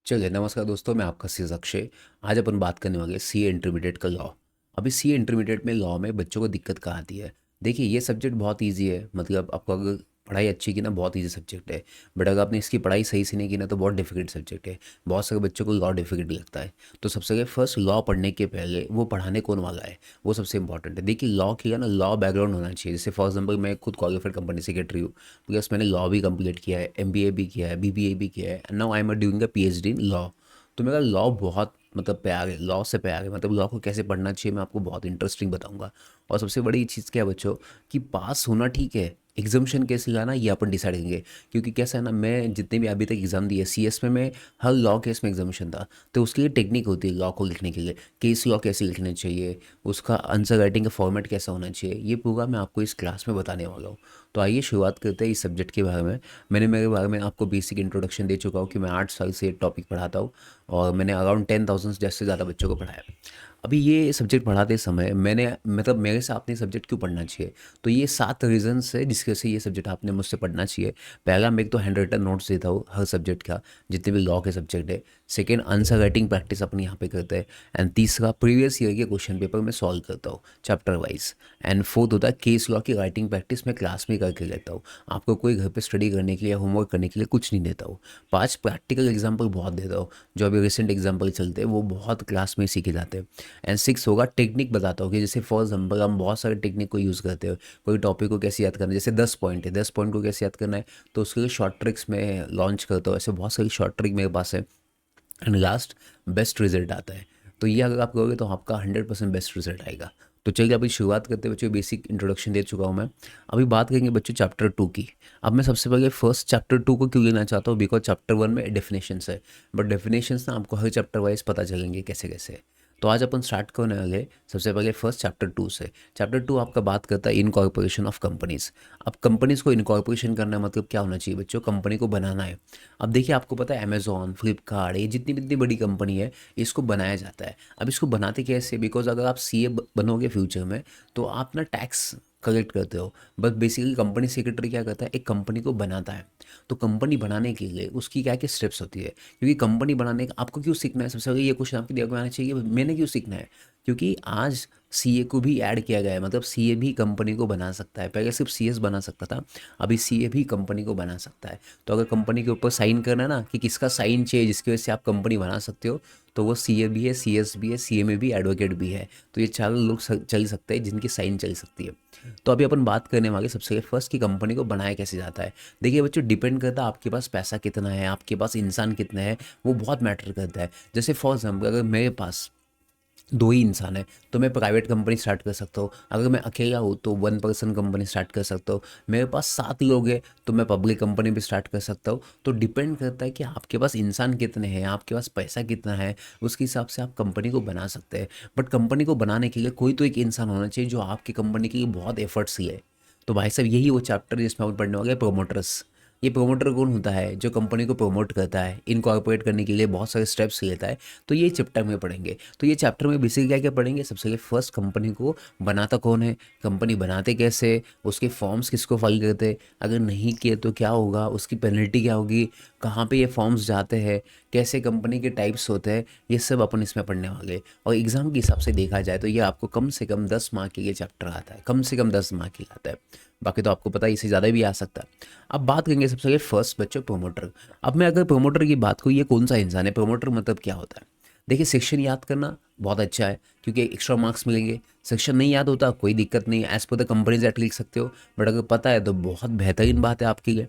चलिए नमस्कार दोस्तों, मैं आपका सी अक्षय। आज अपन बात करने वाले सीए इंटरमीडिएट का लॉ। अभी सीए इंटरमीडिएट में लॉ में बच्चों को दिक्कत कहाँ आती है। देखिए ये सब्जेक्ट बहुत इजी है, मतलब आपको अगर पढ़ाई अच्छी की ना बहुत इजी सब्जेक्ट है। बट अगर आपने इसकी पढ़ाई सही से नहीं की ना तो बहुत डिफिकल्ट सब्जेक्ट है। बहुत सारे बच्चों को लॉ डिफिकल्ट लगता है। तो सबसे पहले फर्स्ट लॉ पढ़ने के पहले वो पढ़ाने कौन वाला है वो सबसे इंपॉर्टेंट है। देखिए लॉ किया ना, लॉ बैकग्राउंड होना चाहिए। जैसे फॉर एग्जाम्पल मैं खुद क्वालिफाइड कंपनी सेक्रेटरी हूँ, प्लस मैंने लॉ भी कंप्लीट किया है, एमबीए भी किया है, बीबीए भी किया है, now I am doing a PhD in law. तो मेरा लॉ बहुत मतलब प्यार है, लॉ से प्यार है। मतलब लॉ को कैसे पढ़ना चाहिए मैं आपको बहुत इंटरेस्टिंग बताऊंगा। और सबसे बड़ी चीज़ क्या है बच्चों, कि पास होना ठीक है, एग्जामेशन कैसे लाना ये अपन डिसाइड करेंगे। क्योंकि कैसा है ना, मैं जितने भी अभी तक एग्ज़ाम दिए सीएस में, मैं हर लॉ केस में एग्जामेशन था। तो उसके लिए टेक्निक होती है लॉ को लिखने के लिए, केस लॉ कैसे लिखने चाहिए, उसका आंसर राइटिंग का फॉर्मेट कैसा होना चाहिए, ये पूरा मैं आपको इस क्लास में बताने वाला हूँ। तो आइए शुरुआत करते हैं इस सब्जेक्ट के बारे में। मैंने मेरे बारे में आपको बेसिक इंट्रोडक्शन दे चुका हूँ कि मैं 8 साल से टॉपिक पढ़ाता हूँ और मैंने अराउंड 10,000 जैसे ज़्यादा बच्चों को पढ़ाया। अभी ये सब्जेक्ट पढ़ाते समय मैंने मतलब मेरे से आपने सब्जेक्ट क्यों पढ़ना चाहिए, तो ये 7 रीजन्स है जिसके से ये सब्जेक्ट आपने मुझसे पढ़ना चाहिए। पहला, मैं एक तो हैंड रिटन नोट्स देता हूँ हर सब्जेक्ट का, जितने भी लॉ के सब्जेक्ट है। सेकेंड, आंसर राइटिंग प्रैक्टिस अपनी यहाँ पे करते हैं। एंड तीसरा, प्रीवियस ईयर के क्वेश्चन पेपर मैं सॉल्व करता हूँ चैप्टर वाइज। एंड फोर्थ होता है केस लॉ की राइटिंग प्रैक्टिस मैं क्लास में करके लेता हूँ। आपको कोई घर पे स्टडी करने के लिए, होमवर्क करने के लिए कुछ नहीं देता हूँ। 5 प्रैक्टिकल एग्जाम्पल बहुत देता हूँ, जो अभी रिसेंट एग्जाम्पल चलते हैं वो बहुत क्लास में सीखे जाते हैं। एंड 6 होगा टेक्निक बताता हूँ कि जैसे फॉर एग्जाम्पल हम बहुत सारे टेक्निक को यूज़ करते हैं। कोई टॉपिक को कैसे याद करना है, जैसे 10 पॉइंट है, 10 पॉइंट को कैसे याद करना है, तो उसके लिए शॉर्ट ट्रिक्स में लॉन्च करता हूँ। ऐसे बहुत सारी शॉर्ट ट्रिक मेरे पास है। एंड लास्ट, बेस्ट रिजल्ट आता है। तो ये अगर आप करोगे तो आपका 100% बेस्ट रिजल्ट आएगा। तो चलिए अभी शुरुआत करते हैं बच्चों, बेसिक इंट्रोडक्शन दे चुका हूँ मैं। अभी बात करेंगे बच्चों चैप्टर 2 की। अब मैं सबसे पहले फर्स्ट चैप्टर 2 को क्यों लेना चाहता हूँ, बिकॉज चैप्टर 1 में डेफिनेशंस है, बट डेफिनेशंस ना आपको हर चैप्टर वाइज पता चलेंगे कैसे कैसे। तो आज अपन स्टार्ट करने वाले सबसे पहले फर्स्ट चैप्टर 2 से। चैप्टर 2 आपका बात करता है इनकॉर्पोरेशन ऑफ कंपनीज। अब कंपनीज को इनकॉर्पोरेशन करना मतलब क्या होना चाहिए बच्चों, कंपनी को बनाना है। अब देखिए आपको पता है अमेजोन, फ्लिपकार्ट, ये जितनी भी इतनी बड़ी कंपनी है, इसको बनाया जाता है। अब इसको बनाते कैसे, बिकॉज अगर आप सीए बनोगे फ्यूचर में तो आप ना टैक्स कलेक्ट करते हो। बस बेसिकली कंपनी सेक्रेटरी क्या करता है, एक कंपनी को बनाता है। तो कंपनी बनाने के लिए उसकी क्या क्या स्टेप्स होती है, क्योंकि कंपनी बनाने का आपको क्यों सीखना है, सबसे पहले ये क्वेश्चन आपके दिमाग में आना चाहिए, मैंने क्यों सीखना है। क्योंकि आज सीए को भी ऐड किया गया है, मतलब सीए भी कंपनी को बना सकता है। पहले सिर्फ सीएस बना सकता था, अभी सीए भी कंपनी को बना सकता है। तो अगर कंपनी के ऊपर साइन करना है ना, कि किसका साइन चाहिए जिसकी वजह से आप कंपनी बना सकते हो, तो वो सीए भी है, सीएस भी है, सीए में भी एडवोकेट भी है। तो ये चारों लोग चल सकते हैं जिनकी साइन चल सकती है। तो अभी अपन बात करने वाले सबसे फर्स्ट की कंपनी को बनाया कैसे जाता है। देखिए बच्चों, डिपेंड करता है आपके पास पैसा कितना है, आपके पास इंसान कितने हैं, वो बहुत मैटर करता है। जैसे फॉर एग्जाम्पल अगर मेरे पास 2 ही इंसान है तो मैं प्राइवेट कंपनी स्टार्ट कर सकता हूँ। अगर मैं अकेला हूँ तो 1 पर्सन कंपनी स्टार्ट कर सकता हूँ। मेरे पास 7 लोग हैं तो मैं पब्लिक कंपनी भी स्टार्ट कर सकता हूँ। तो डिपेंड करता है कि आपके पास इंसान कितने हैं, आपके पास पैसा कितना है, उसके हिसाब से आप कंपनी को बना सकते हैं। बट कंपनी को बनाने के लिए कोई तो एक इंसान होना चाहिए जो आपकी कंपनी के लिए बहुत एफर्ट्स ले। तो भाई साहब यही वो चैप्टर है जिसमें हम पढ़ने वाले प्रोमोटर्स। ये प्रोमोटर कौन होता है, जो कंपनी को प्रमोट करता है, इनकॉर्पोरेट करने के लिए बहुत सारे स्टेप्स लेता है। तो ये चैप्टर में पढ़ेंगे। तो ये चैप्टर में बेसिकली क्या क्या पढ़ेंगे, सबसे पहले फर्स्ट कंपनी को बनाता कौन है, कंपनी बनाते कैसे, उसके फॉर्म्स किसको फाइल करते, अगर नहीं किए तो क्या होगा, उसकी पेनल्टी क्या होगी, कहाँ पे ये फॉर्म्स जाते हैं, कैसे कंपनी के टाइप्स होते हैं, ये सब अपन इसमें पढ़ने वाले। और एग्ज़ाम के हिसाब से देखा जाए तो ये आपको कम से कम 10 मार्क के लिए चैप्टर आता है, कम से कम 10 मार्क के लिए आता है। बाकी तो आपको पता है इससे ज़्यादा भी आ सकता है। अब बात करेंगे सबसे पहले फर्स्ट बच्चों प्रोमोटर। अब मैं अगर प्रोमोटर की बात करूँ, ये कौन सा इंसान है, प्रोमोटर मतलब क्या होता है। देखिए सेक्शन याद करना बहुत अच्छा है क्योंकि एक्स्ट्रा मार्क्स मिलेंगे। सेक्शन नहीं याद होता कोई दिक्कत नहीं, as per the companies act लिख सकते हो। बट अगर पता है तो बहुत बेहतरीन बात है आपके लिए।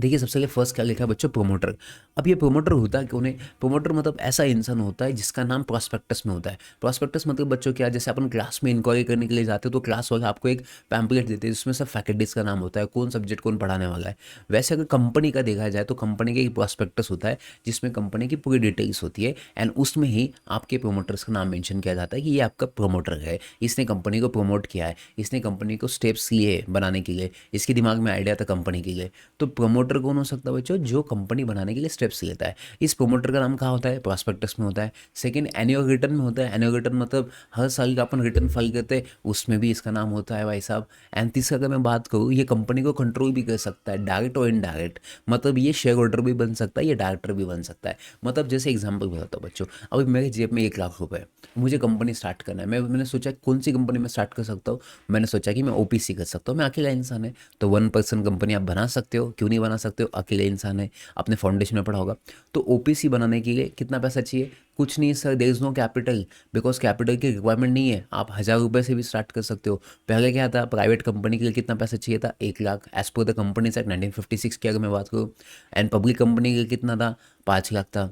देखिए सबसे पहले फर्स्ट क्या लिखा है बच्चों, प्रोमोटर। अब ये प्रोमोटर होता है कौन है, प्रोमोटर मतलब ऐसा इंसान होता है जिसका नाम प्रॉस्पेक्टस में होता है। प्रॉस्पेक्टस मतलब बच्चों क्या, जैसे अपन क्लास में इंक्वायरी करने के लिए जाते हो तो क्लास वाले आपको एक पैम्पलेट देते हैं जिसमें सब फैकल्टीज का नाम होता है, कौन सब्जेक्ट कौन पढ़ाने वाला है। वैसे अगर कंपनी का देखा जाए तो कंपनी का एक प्रॉस्पेक्टस होता है जिसमें कंपनी की पूरी डिटेल्स होती है। एंड उसमें ही आपके प्रोमोटर्स का नाम मेंशन किया जाता है कि ये आपका प्रोमोटर है, इसने कंपनी को प्रमोट किया है, इसने कंपनी को स्टेप्स लिए बनाने के लिए, इसके दिमाग में आइडिया था कंपनी के लिए। तो प्रोमोटर कौन हो सकता है बच्चों? जो कंपनी बनाने के लिए स्टेप्स लेता है। इस प्रोमोटर का नाम कहाँ होता है? प्रॉस्पेक्टस में होता है। सेकंड, एनुअल रिटर्न में होता है। एनुअल रिटर्न मतलब हर साल का अपन रिटर्न फाइल करते हैं, उसमें भी इसका नाम होता है भाई साहब। एंड तीसरा अगर मैं बात करूँ, ये कंपनी को कंट्रोल भी कर सकता है, डायरेक्ट और इनडायरेक्ट। मतलब ये शेयर होल्डर भी बन सकता है, ये डायरेक्टर भी बन सकता है। मतलब जैसे एग्जाम्पल बताता हूँ बच्चों, अभी मेरे जेब में 1 लाख रुपए, मुझे कंपनी स्टार्ट करना है। मैंने सोचा कौन सी कंपनी में स्टार्ट कर सकता हूँ। मैंने सोचा कि मैं ओपीसी कर सकता हूँ, मैं अकेला इंसान है। तो 1 पर्सन कंपनी आप बना सकते हो, क्यों नहीं बना सकते हो? अकेले इंसान है, अपने फाउंडेशन में पढ़ा होगा। तो ओपीसी बनाने के लिए कितना पैसा चाहिए? कुछ नहीं sir, there is no capital, because capital की रिक्वायरमेंट नहीं है। आप 1,000 रुपये से भी स्टार्ट कर सकते हो। पहले क्या था, प्राइवेट कंपनी के लिए कितना पैसा चाहिए था? 1 lakh, as per the company act 1956 की अगर मैं बात करूँ। एंड पब्लिक कंपनी के लिए कितना था? 5 लाख था।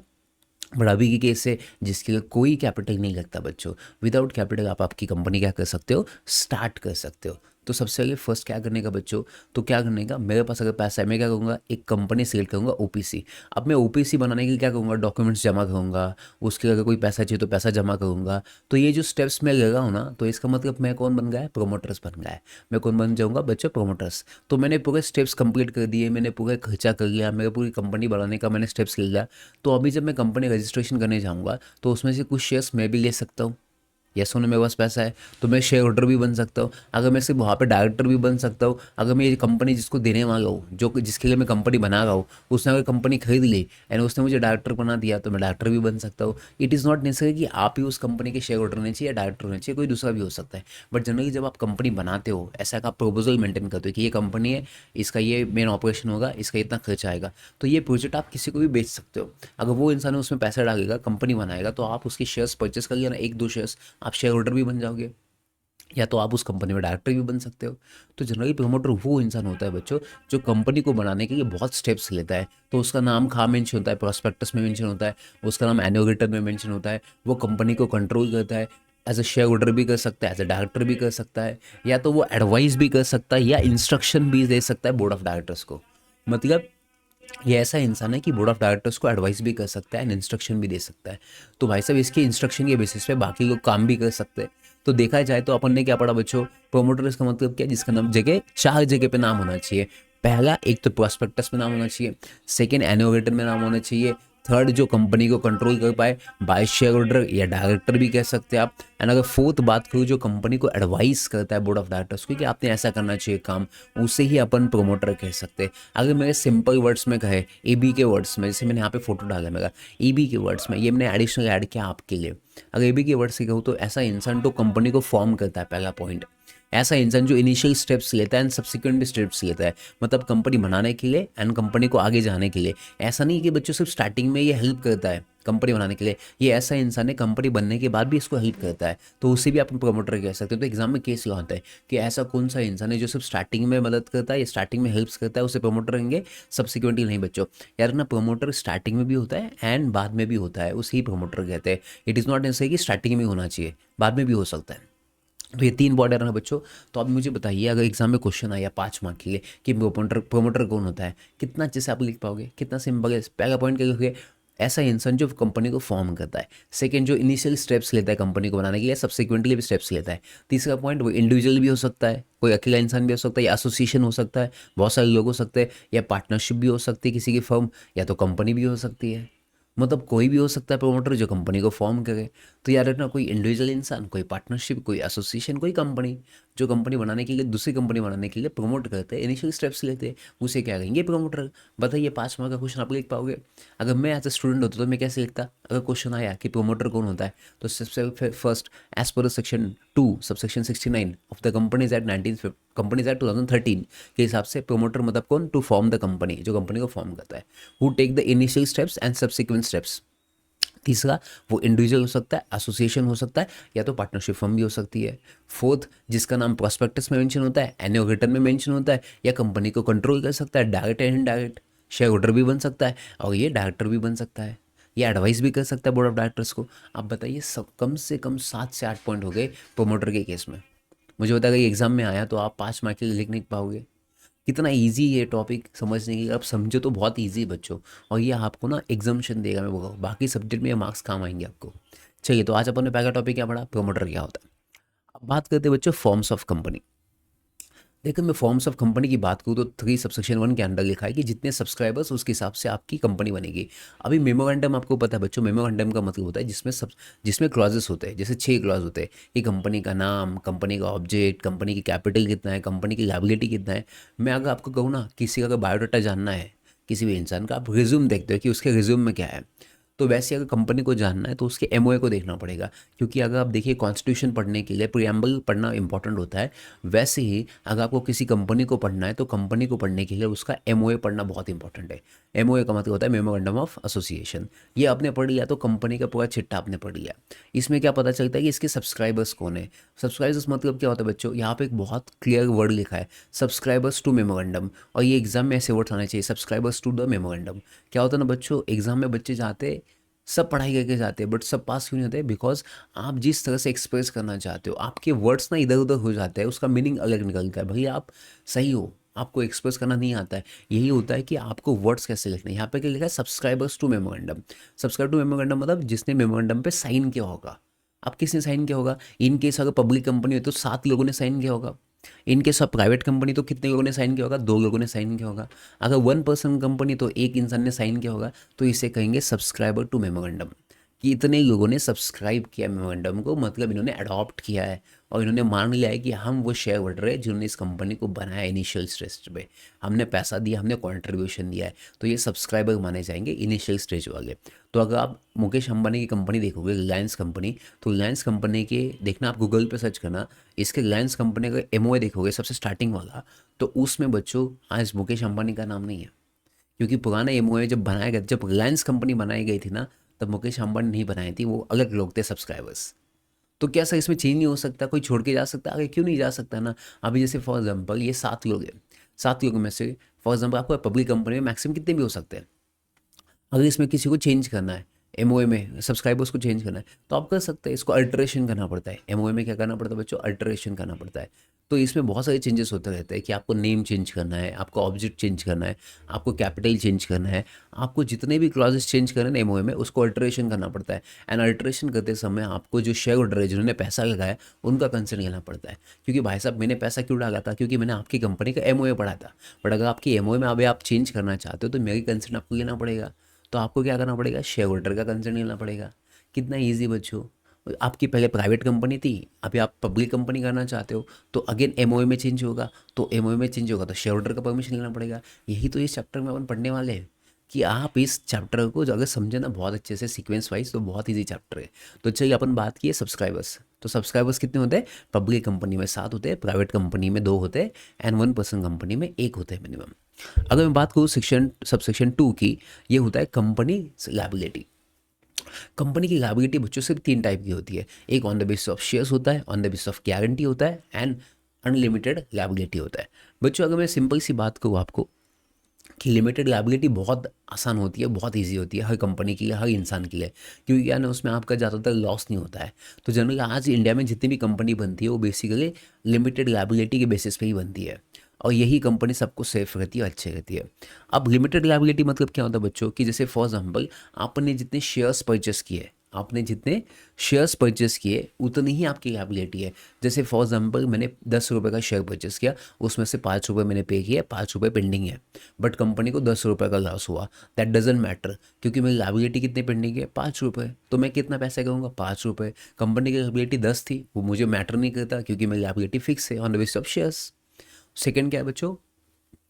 बट अभी की केस से जिसके लिए कोई कैपिटल नहीं लगता बच्चों, विदाउट कैपिटल आप आपकी कंपनी क्या कर सकते हो? स्टार्ट कर सकते हो। तो सबसे पहले फर्स्ट क्या करने का बच्चों? तो क्या करने का, मेरे पास अगर पैसा है, मैं क्या करूँगा? एक कंपनी सेलेक्ट करूँगा, ओपीसी। अब मैं ओपीसी बनाने के लिए क्या करूँगा? डॉक्यूमेंट्स जमा करूँगा, उसके अगर कोई पैसा चाहिए तो पैसा जमा करूँगा। तो ये जो स्टेप्स मैं ले रहा हूँ ना, तो इसका मतलब मैं कौन बन गया है? प्रोमोटर्स बन गया है। मैं कौन बन जाऊँगा बच्चों? प्रोमोटर्स। तो मैंने पूरे स्टेप्स कंप्लीट कर दिए, मैंने पूरा खर्चा कर लिया, मेरे पूरी कंपनी बनाने का मैंने स्टेप्स ले लिया। तो अभी जब मैं कंपनी रजिस्ट्रेशन करने जाऊँगा, तो उसमें से कुछ शेयर्स मैं भी ले सकता हूँ। यस, होने मेरे पास पैसा है तो मैं शेयर होल्डर भी बन सकता हूँ। अगर मैं सिर्फ वहाँ पे डायरेक्टर भी बन सकता हूँ। अगर मैं ये कंपनी जिसको देने वाला हूँ, जो जिसके लिए मैं कंपनी बना रहा हूँ, उसने अगर कंपनी खरीद ली एंड उसने मुझे डायरेक्टर बना दिया, तो मैं डायरेक्टर भी बन सकता हूँ। इट इज़ नॉट नेसेसरी कि आप ही उस कंपनी के शेयर होल्डर होने चाहिए या डायरेक्टर होने चाहिए, कोई दूसरा भी हो सकता है। बट जनरली जब आप कंपनी बनाते हो, ऐसा का आप प्रोपोजल मेंटेन करते हो कि ये कंपनी है, इसका ये मेन ऑपरेशन होगा, इसका इतना खर्चा आएगा, तो ये प्रोजेक्ट आप किसी को भी बेच सकते हो। अगर वो इंसान उसमें पैसा डालेगा, कंपनी बनाएगा, तो आप उसके शेयर्स परचेस कर लिया ना, 1-2 शेयर्स, आप शेयर होल्डर भी बन जाओगे, या तो आप उस कंपनी में डायरेक्टर भी बन सकते हो। तो जनरली प्रमोटर वो इंसान होता है बच्चों, जो कंपनी को बनाने के लिए बहुत स्टेप्स लेता है। तो उसका नाम कहाँ मेंशन होता है? प्रोस्पेक्टस में मेंशन होता है, उसका नाम एनुअल रिटर्न में मेंशन होता है। वो कंपनी को कंट्रोल करता है, एज अ शेयर होल्डर भी कर सकता है, एज अ डायरेक्टर भी कर सकता है, या तो वो एडवाइस भी कर सकता है, या इंस्ट्रक्शन भी दे सकता है बोर्ड ऑफ डायरेक्टर्स को। मतलब ये ऐसा इंसान है कि बोर्ड ऑफ डायरेक्टर्स को एडवाइस भी कर सकता है एंड इंस्ट्रक्शन भी दे सकता है। तो भाई साहब, इसके इंस्ट्रक्शन के बेसिस पे बाकी लोग काम भी कर सकते हैं। तो देखा जाए तो अपन ने क्या पढ़ा बच्चों? प्रोमोटर इसका मतलब क्या? जिसका नाम जगह 4 जगह पे नाम होना चाहिए। पहला, एक तो प्रोस्पेक्टस में नाम होना चाहिए। सेकेंड, एनुअल रिटर्न में नाम होना चाहिए। थर्ड, जो कंपनी को कंट्रोल कर पाए, बाय शेयर होल्डर या डायरेक्टर भी कह सकते हैं आप। एंड अगर फोर्थ बात करूँ, जो कंपनी को एडवाइस करता है बोर्ड ऑफ डायरेक्टर्स को कि आपने ऐसा करना चाहिए काम, उसे ही अपन प्रोमोटर कह सकते हैं। अगर मेरे सिंपल वर्ड्स में कहे, ए बी के वर्ड्स में, जैसे मैंने यहाँ पे फोटो डाला मेरा, ए बी के वर्ड्स में, ये मैंने एडिशनल ऐड किया आपके लिए। अगर ए बी के वर्ड्स से कहूँ, तो ऐसा इंसान तो कंपनी को फॉर्म करता है, पहला पॉइंट। ऐसा इंसान जो इनिशियल स्टेप्स लेता है एंड सब्सिक्वेंट भी स्टेप्स लेता है, मतलब कंपनी बनाने के लिए एंड कंपनी को आगे जाने के लिए। ऐसा नहीं कि बच्चों सिर्फ स्टार्टिंग में ये हेल्प करता है कंपनी बनाने के लिए, ये ऐसा इंसान है कंपनी बनने के बाद भी इसको हेल्प करता है, तो उसे भी आप प्रमोटर कह सकते हो। तो एग्जाम में केस यहाँ होता है कि ऐसा कौन सा इंसान है जो सिर्फ स्टार्टिंग में मदद करता है या स्टार्टिंग में हेल्प्स करता है, उसे प्रमोटर कहेंगे, सब्सिक्वेंटली नहीं बच्चों। यार ना, प्रमोटर स्टार्टिंग में भी होता है एंड बाद में भी होता है, उसे ही प्रमोटर कहते हैं। इट इज़ नॉट नेसेसरी कि स्टार्टिंग में होना चाहिए, बाद में भी हो सकता है। तो ये 3 बॉर्डर है बच्चों। तो अब मुझे बताइए, अगर एग्जाम में क्वेश्चन आया 5 मार्क के लिए कि प्रमोटर प्रमोटर कौन होता है, कितना अच्छे से आप लिख पाओगे, कितना सिंपल है। पहला पॉइंट क्या लिखोगे? ऐसा इंसान जो कंपनी को फॉर्म करता है। सेकंड, जो इनिशियल स्टेप्स लेता है कंपनी को बनाने के लिए, सब्सिक्वेंटली भी स्टेप्स लेता है। तीसरा पॉइंट, वो इंडिविजुअल भी हो सकता है, कोई अकेला इंसान भी हो सकता है, या एसोसिएशन हो सकता है, बहुत सारे लोग हो सकते हैं, या पार्टनरशिप भी हो सकती है किसी की फर्म, या तो कंपनी भी हो सकती है। मतलब कोई भी हो सकता है प्रमोटर जो कंपनी को फॉर्म करे। तो यार ना, कोई इंडिविजुअल इंसान, कोई पार्टनरशिप, कोई एसोसिएशन, कोई कंपनी जो कंपनी बनाने के लिए, दूसरी कंपनी बनाने के लिए प्रमोट करते हैं, इनिशियल स्टेप्स लेते हैं, उसे क्या कहेंगे? प्रमोटर। बताइए, 5 मार्क का क्वेश्चन आप लिख पाओगे? अगर मैं एज अ स्टूडेंट होता तो मैं कैसे लिखता? अगर क्वेश्चन आया कि प्रमोटर कौन होता है, तो सबसे first, as per section 2 subsection 69 of the companies act 2013 के हिसाब से प्रमोटर मतलब कौन? टू फॉर्म द कंपनी, जो कंपनी को फॉर्म करता है, who take the initial steps and subsequent steps. तीसरा, वो इंडिविजुअल हो सकता है, एसोसिएशन हो सकता है, या तो पार्टनरशिप फर्म भी हो सकती है। फोर्थ, जिसका नाम प्रोस्पेक्टस में मेंशन होता है, एनुअल रिटर्न में मेंशन होता है, या कंपनी को कंट्रोल कर सकता है, direct and indirect. Share holder भी बन सकता है, और ये डायरेक्टर भी बन सकता है, ये एडवाइस भी कर सकता है बोर्ड ऑफ डायरेक्टर्स को। आप बताइए, सब कम से कम 7 से 8 पॉइंट हो गए प्रोमोटर के केस में। मुझे बताया कि एग्जाम में आया तो आप 5 मार्क के लिए लिख नहीं पाओगे। कितना इजी ये टॉपिक समझने की, आप समझो तो बहुत इजी है बच्चों। और ये आपको ना एग्जामिशन देगा, मैं बोलूँगा बाकी सब्जेक्ट में ये मार्क्स काम आएंगे आपको। चलिए, तो आज अपन ने पहला टॉपिक क्या पढ़ा? प्रोमोटर क्या होता है। अब बात करते हैं बच्चों फॉर्म्स ऑफ कंपनी। देखिए मैं फॉर्म्स ऑफ कंपनी की बात करूँ तो 3 सबसेक्शन 1 के अंदर लिखा है कि जितने सब्सक्राइबर्स उसके हिसाब से आपकी कंपनी बनेगी। अभी मेमोरेंडम आपको पता है बच्चों, मेमोरेंडम का मतलब होता है जिसमें क्लॉजेस होते हैं, जैसे 6 क्लॉज होते हैं कि कंपनी का नाम, कंपनी का ऑब्जेक्ट, कंपनी की कैपिटल कितना है, कंपनी की लायबिलिटी कितना है। मैं अगर आपको कहूँ ना, किसी का अगर बायोडाटा जानना है किसी भी इंसान का, आप रिज्यूम देखते हो कि उसके रिज्यूम में क्या है। तो वैसे अगर कंपनी को जानना है तो उसके एमओए को देखना पड़ेगा, क्योंकि अगर आप देखिए कॉन्स्टिट्यूशन पढ़ने के लिए प्रियम्बल पढ़ना इंपॉर्टेंट होता है। वैसे ही अगर आपको किसी कंपनी को पढ़ना है तो कंपनी को पढ़ने के लिए उसका एमओए पढ़ना बहुत इंपॉर्टेंट है। एमओए का मतलब होता है मेमोरेंडम ऑफ एसोसिएशन। ये आपने पढ़ लिया तो कंपनी का पूरा चिट्ठा आपने पढ़ लिया। इसमें क्या पता चलता है कि इसके सब्सक्राइबर्स कौन है। सब्सक्राइबर्स मतलब क्या होता है बच्चों, यहाँ पे एक बहुत क्लियर वर्ड लिखा है, सब्सक्राइबर्स टू मेमोरेंडम। और ये एग्जाम में ऐसे वर्ड आने चाहिए, सब्सक्राइबर्स टू द मेमोरेंडम। क्या होता है ना बच्चों, एग्जाम में बच्चे जाते सब पढ़ाई करके जाते हैं बट सब पास क्यों नहीं होते, बिकॉज आप जिस तरह से एक्सप्रेस करना चाहते हो आपके वर्ड्स ना इधर उधर हो जाते हैं, उसका मीनिंग अलग निकलता है। भैया आप सही हो, आपको एक्सप्रेस करना नहीं आता है। यही होता है कि आपको वर्ड्स कैसे लिखने हैं। यहाँ पे क्या लिखा है, subscribers to memorandum. Subscribe to memorandum मतलब जिसने मेमोरेंडम पे साइन किया होगा। अब किसने साइन किया होगा, इन केस अगर पब्लिक कंपनी हो तो 7 लोगों ने साइन किया होगा। इनके सब प्राइवेट कंपनी तो कितने लोगों ने साइन किया होगा, 2 लोगों ने साइन किया होगा। अगर 1 पर्सन कंपनी तो एक इंसान ने साइन किया होगा। तो इसे कहेंगे सब्सक्राइबर टू मेमोरेंडम, कि इतने लोगों ने सब्सक्राइब किया मेमोरेंडम को, मतलब इन्होंने अडॉप्ट किया है और इन्होंने मान लिया है कि हम वो शेयर होल्डर है जिन्होंने इस कंपनी को बनाया इनिशियल स्टेज पे। हमने पैसा दिया, हमने कंट्रीब्यूशन दिया है, तो ये सब्सक्राइबर माने जाएंगे इनिशियल स्टेज वाले। तो अगर आप मुकेश अंबानी की कंपनी देखोगे, रिलायंस कंपनी, तो रिलायंस कंपनी के देखना, आप गूगल पे सर्च करना, इसके रिलायंस कंपनी का एमओए देखोगे सबसे स्टार्टिंग वाला, तो उसमें बच्चों आज मुकेश अंबानी का नाम नहीं है। क्योंकि पुराना एमओए जब बनाया गया, जब रिलायंस कंपनी बनाई गई थी ना, तब मुकेश अंबानी नहीं बनाई थी, वो अलग लोग थे सब्सक्राइबर्स। तो क्या सर इसमें चेंज नहीं हो सकता, कोई छोड़ के जा सकता, आगे क्यों नहीं जा सकता ना। अभी जैसे फॉर एग्जाम्पल ये 7 लोग हैं, 7 लोगों में से फॉर एग्जाम्पल आपको पब्लिक कंपनी में मैक्सिमम कितने भी हो सकते हैं। अगर इसमें किसी को चेंज करना है, एमओए में सब्सक्राइबर्स को चेंज करना है, तो आप कर सकते हैं। इसको अल्टरेशन करना पड़ता है, एमओए में क्या करना पड़ता है बच्चों, अल्टरेशन करना पड़ता है। तो इसमें बहुत सारे चेंजेस होते रहते हैं कि आपको नेम चेंज करना है, आपको ऑब्जेक्ट चेंज करना है, आपको कैपिटल चेंज करना है, आपको जितने भी क्लॉजेस चेंज करना है एमओए में उसको अल्टरेशन करना पड़ता है। एंड अल्टरेशन करते समय आपको जो शेयर होल्डर है जिन्होंने पैसा लगाया उनका कंसर्न लेना पड़ता है। क्योंकि भाई साहब मैंने पैसा क्यों डाला था, क्योंकि मैंने आपकी कंपनी का एमओए पढ़ा था। बट अगर आपकी एमओए में अभी आप चेंज करना चाहते हो तो मेरी कंसर्न आपको लेना पड़ेगा। तो आपको क्या करना पड़ेगा, शेयर होल्डर का कंसर्न लेना पड़ेगा। कितना ईजी बच्चों। आपकी पहले प्राइवेट कंपनी थी, अभी आप पब्लिक कंपनी करना चाहते हो, तो अगेन एमओए में चेंज होगा, तो एमओए में चेंज होगा तो शेयर होल्डर का परमिशन लेना पड़ेगा। यही तो इस चैप्टर में अपन पढ़ने वाले हैं, कि आप इस चैप्टर को अगर समझे ना बहुत अच्छे से सीक्वेंस वाइज, तो बहुत ईजी चैप्टर है। तो चलिए अपन बात की सब्सक्राइबर्स। तो सब्सक्राइबर्स कितने होते हैं, पब्लिक कंपनी में 7 होते हैं, प्राइवेट कंपनी में 2 होते हैं, एंड 1 पर्सन कंपनी में 1 होते हैं मिनिमम। अगर मैं बात करूँ सबसेक्शन 2 की, ये होता है कंपनी लायबिलिटी। कंपनी की लायबिलिटी बच्चों सिर्फ 3 टाइप की होती है। एक on the basis of shares होता है, on the basis of guarantee होता है, एंड अनलिमिटेड लायबिलिटी होता है। बच्चों अगर मैं सिंपल सी बात करूँ आपको कि लिमिटेड लायबिलिटी बहुत आसान होती है, बहुत इजी होती है हर कंपनी के लिए, हर इंसान के लिए, क्योंकि क्या ना उसमें आपका ज़्यादातर लॉस नहीं होता है। तो जनरली आज इंडिया में जितनी भी कंपनी बनती है वो बेसिकली लिमिटेड लायबिलिटी के बेसिस पे ही बनती है, और यही कंपनी सबको सेफ रहती है, अच्छी रहती है। अब लिमिटेड लायबिलिटी मतलब क्या होता है बच्चों, कि जैसे फॉर एग्जाम्पल आपने जितने शेयर्स परचेस किए, आपने जितने शेयर्स परचेस किए उतनी ही आपकी लायबिलिटी है। जैसे फॉर एग्जांपल मैंने 10 रुपये का शेयर परचेस किया, उसमें से 5 रुपये मैंने पे किया, 5 रुपये पेंडिंग है, बट कंपनी को 10 रुपये का लॉस हुआ, दैट डजेंट मैटर, क्योंकि मेरी लायबिलिटी कितनी पेंडिंग है, 5 रुपये। तो मैं कितना पैसा करूँगा, 5 रुपये। कंपनी की लायबिलिटी 10 थी, वो मुझे मैटर नहीं करता क्योंकि मेरी लायबिलिटी फिक्स है on the basis of shares. Second क्या है बच्चों,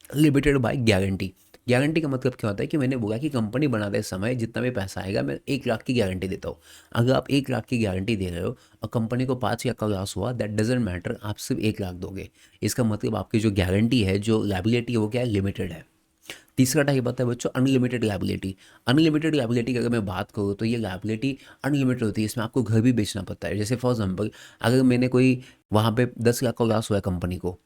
लिमिटेड बाय गारंटी। गारंटी का मतलब क्या होता है कि मैंने बोला कि कंपनी बनाते समय जितना भी पैसा आएगा मैं 1 लाख की गारंटी देता हूँ। अगर आप 1 लाख की गारंटी दे रहे हो और कंपनी को 5 लाख का लॉस हुआ, दैट डजेंट मैटर, आप सिर्फ 1 लाख दोगे। इसका मतलब आपकी जो गारंटी है, जो लायबिलिटी है, वो क्या है, लिमिटेड है। तीसरा टाइप आता है बच्चों अनलिमिटेड लायबिलिटी। अनलिमिटेड लायबिलिटी की अगर मैं बात करूँ तो ये लायबिलिटी अनलिमिटेड होती है, इसमें आपको घर भी बेचना पड़ता है। जैसे फॉर एग्जाम्पल अगर मैंने कोई वहाँ पे 10 लाख का लॉस हुआ है कंपनी को,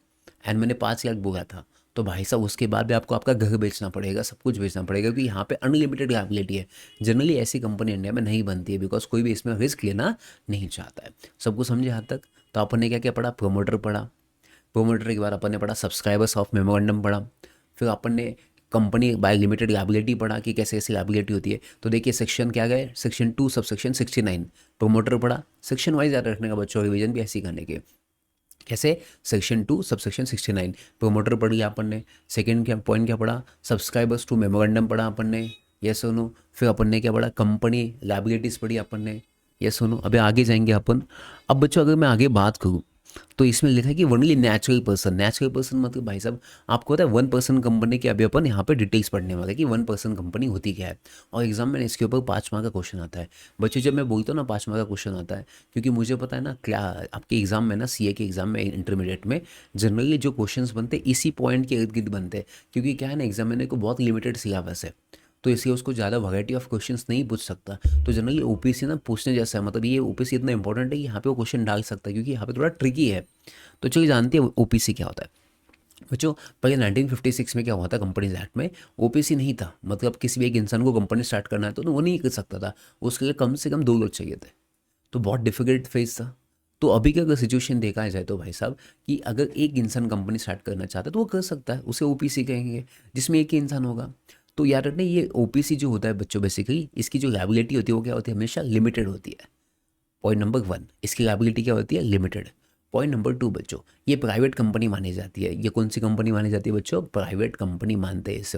एंड मैंने 5 लाख बोला था, तो भाई साहब उसके बाद भी आपको आपका घर बेचना पड़ेगा, सब कुछ बेचना पड़ेगा, क्योंकि यहाँ पे अनलिमिटेड लायबिलिटी है। जनरली ऐसी कंपनी इंडिया में नहीं बनती है, बिकॉज कोई भी इसमें रिस्क लेना नहीं चाहता है। सबको समझे यहाँ तक। तो अपन ने क्या क्या पढ़ा, प्रोमोटर पढ़ा, प्रोमोटर के बाद अपन ने पढ़ा सब्सक्राइबर्स ऑफ मेमोरेंडम पढ़ा, फिर अपन ने कंपनी बाय लिमिटेड लायबिलिटी पढ़ा कि कैसे कैसे लायबिलिटी होती है। तो देखिए सेक्शन क्या गए, सेक्शन 2 सबसेक्शन 69 प्रोमोटर पढ़ा। सेक्शन वाइज याद रखने का बच्चों, रिवीजन भी ऐसी करने के। कैसे? सेक्शन 2 सबसेक्शन 69 प्रोमोटर पढ़ लिया अपन ने। सेकंड क्या पॉइंट क्या पढ़ा? सब्सक्राइबर्स टू मेमोरेंडम पढ़ा अपन ने, ये सुनो। फिर अपन ने क्या पढ़ा? कंपनी लायबिलिटीज़ पढ़ी अपन ने, ये सुनो। अभी आगे जाएंगे अपन। अब बच्चों अगर मैं आगे बात करूँ तो इसमें लिखा है कि only natural person. Natural person मतलब भाई साहब आपको पता है 1% कंपनी की अभी अपन यहाँ पे डिटेल्स पढ़ने वाले हैं कि 1% कंपनी होती क्या है। और एग्जाम में इसके ऊपर 5 मार्क का क्वेश्चन आता है। बच्चों जब मैं बोलता हूँ ना 5 मार्क का क्वेश्चन आता है, क्योंकि मुझे पता है ना क्या आपके एग्जाम में ना सीए के एग्जाम में इंटरमीडिएट में जनरली जो क्वेश्चंस बनते हैं इसी पॉइंट के इर्द गिर्द बनते हैं, क्योंकि क्या है ना एग्जामिनर को बहुत लिमिटेड सिलेबस है, तो इसलिए उसको ज़्यादा वैरायटी ऑफ क्वेश्चंस नहीं पूछ सकता। तो जनरली ओपीसी ना पूछने जैसा है, मतलब ये ओपीसी इतना इंपॉर्टेंट है कि यहाँ पे वो क्वेश्चन डाल सकता है, क्योंकि यहाँ पे थोड़ा ट्रिकी है। तो चलिए जानते हैं ओपीसी क्या होता है। बच्चों पहले 1956 में क्या हुआ था, कंपनीज एक्ट में ओपीसी नहीं था, मतलब किसी भी एक इंसान को कंपनी स्टार्ट करना है तो वो नहीं कर सकता था, उसके लिए कम से कम 2 लोग चाहिए थे। तो बहुत डिफिकल्ट फेज था। तो अभी का अगर सिचुएशन देखा जाए तो भाई साहब कि अगर एक इंसान कंपनी स्टार्ट करना चाहता है तो वो कर सकता है, उसे ओपीसी कहेंगे, जिसमें एक ही इंसान होगा। तो याद रखना ये ओपीसी जो होता है बच्चों बेसिकली इसकी जो लायबिलिटी होती है वो क्या होती है, हमेशा लिमिटेड होती है। पॉइंट नंबर 1 इसकी लायबिलिटी क्या होती है, लिमिटेड। पॉइंट नंबर 2 बच्चों ये प्राइवेट कंपनी मानी जाती है। ये कौन सी कंपनी मानी जाती है बच्चों, प्राइवेट कंपनी मानते हैं इसे।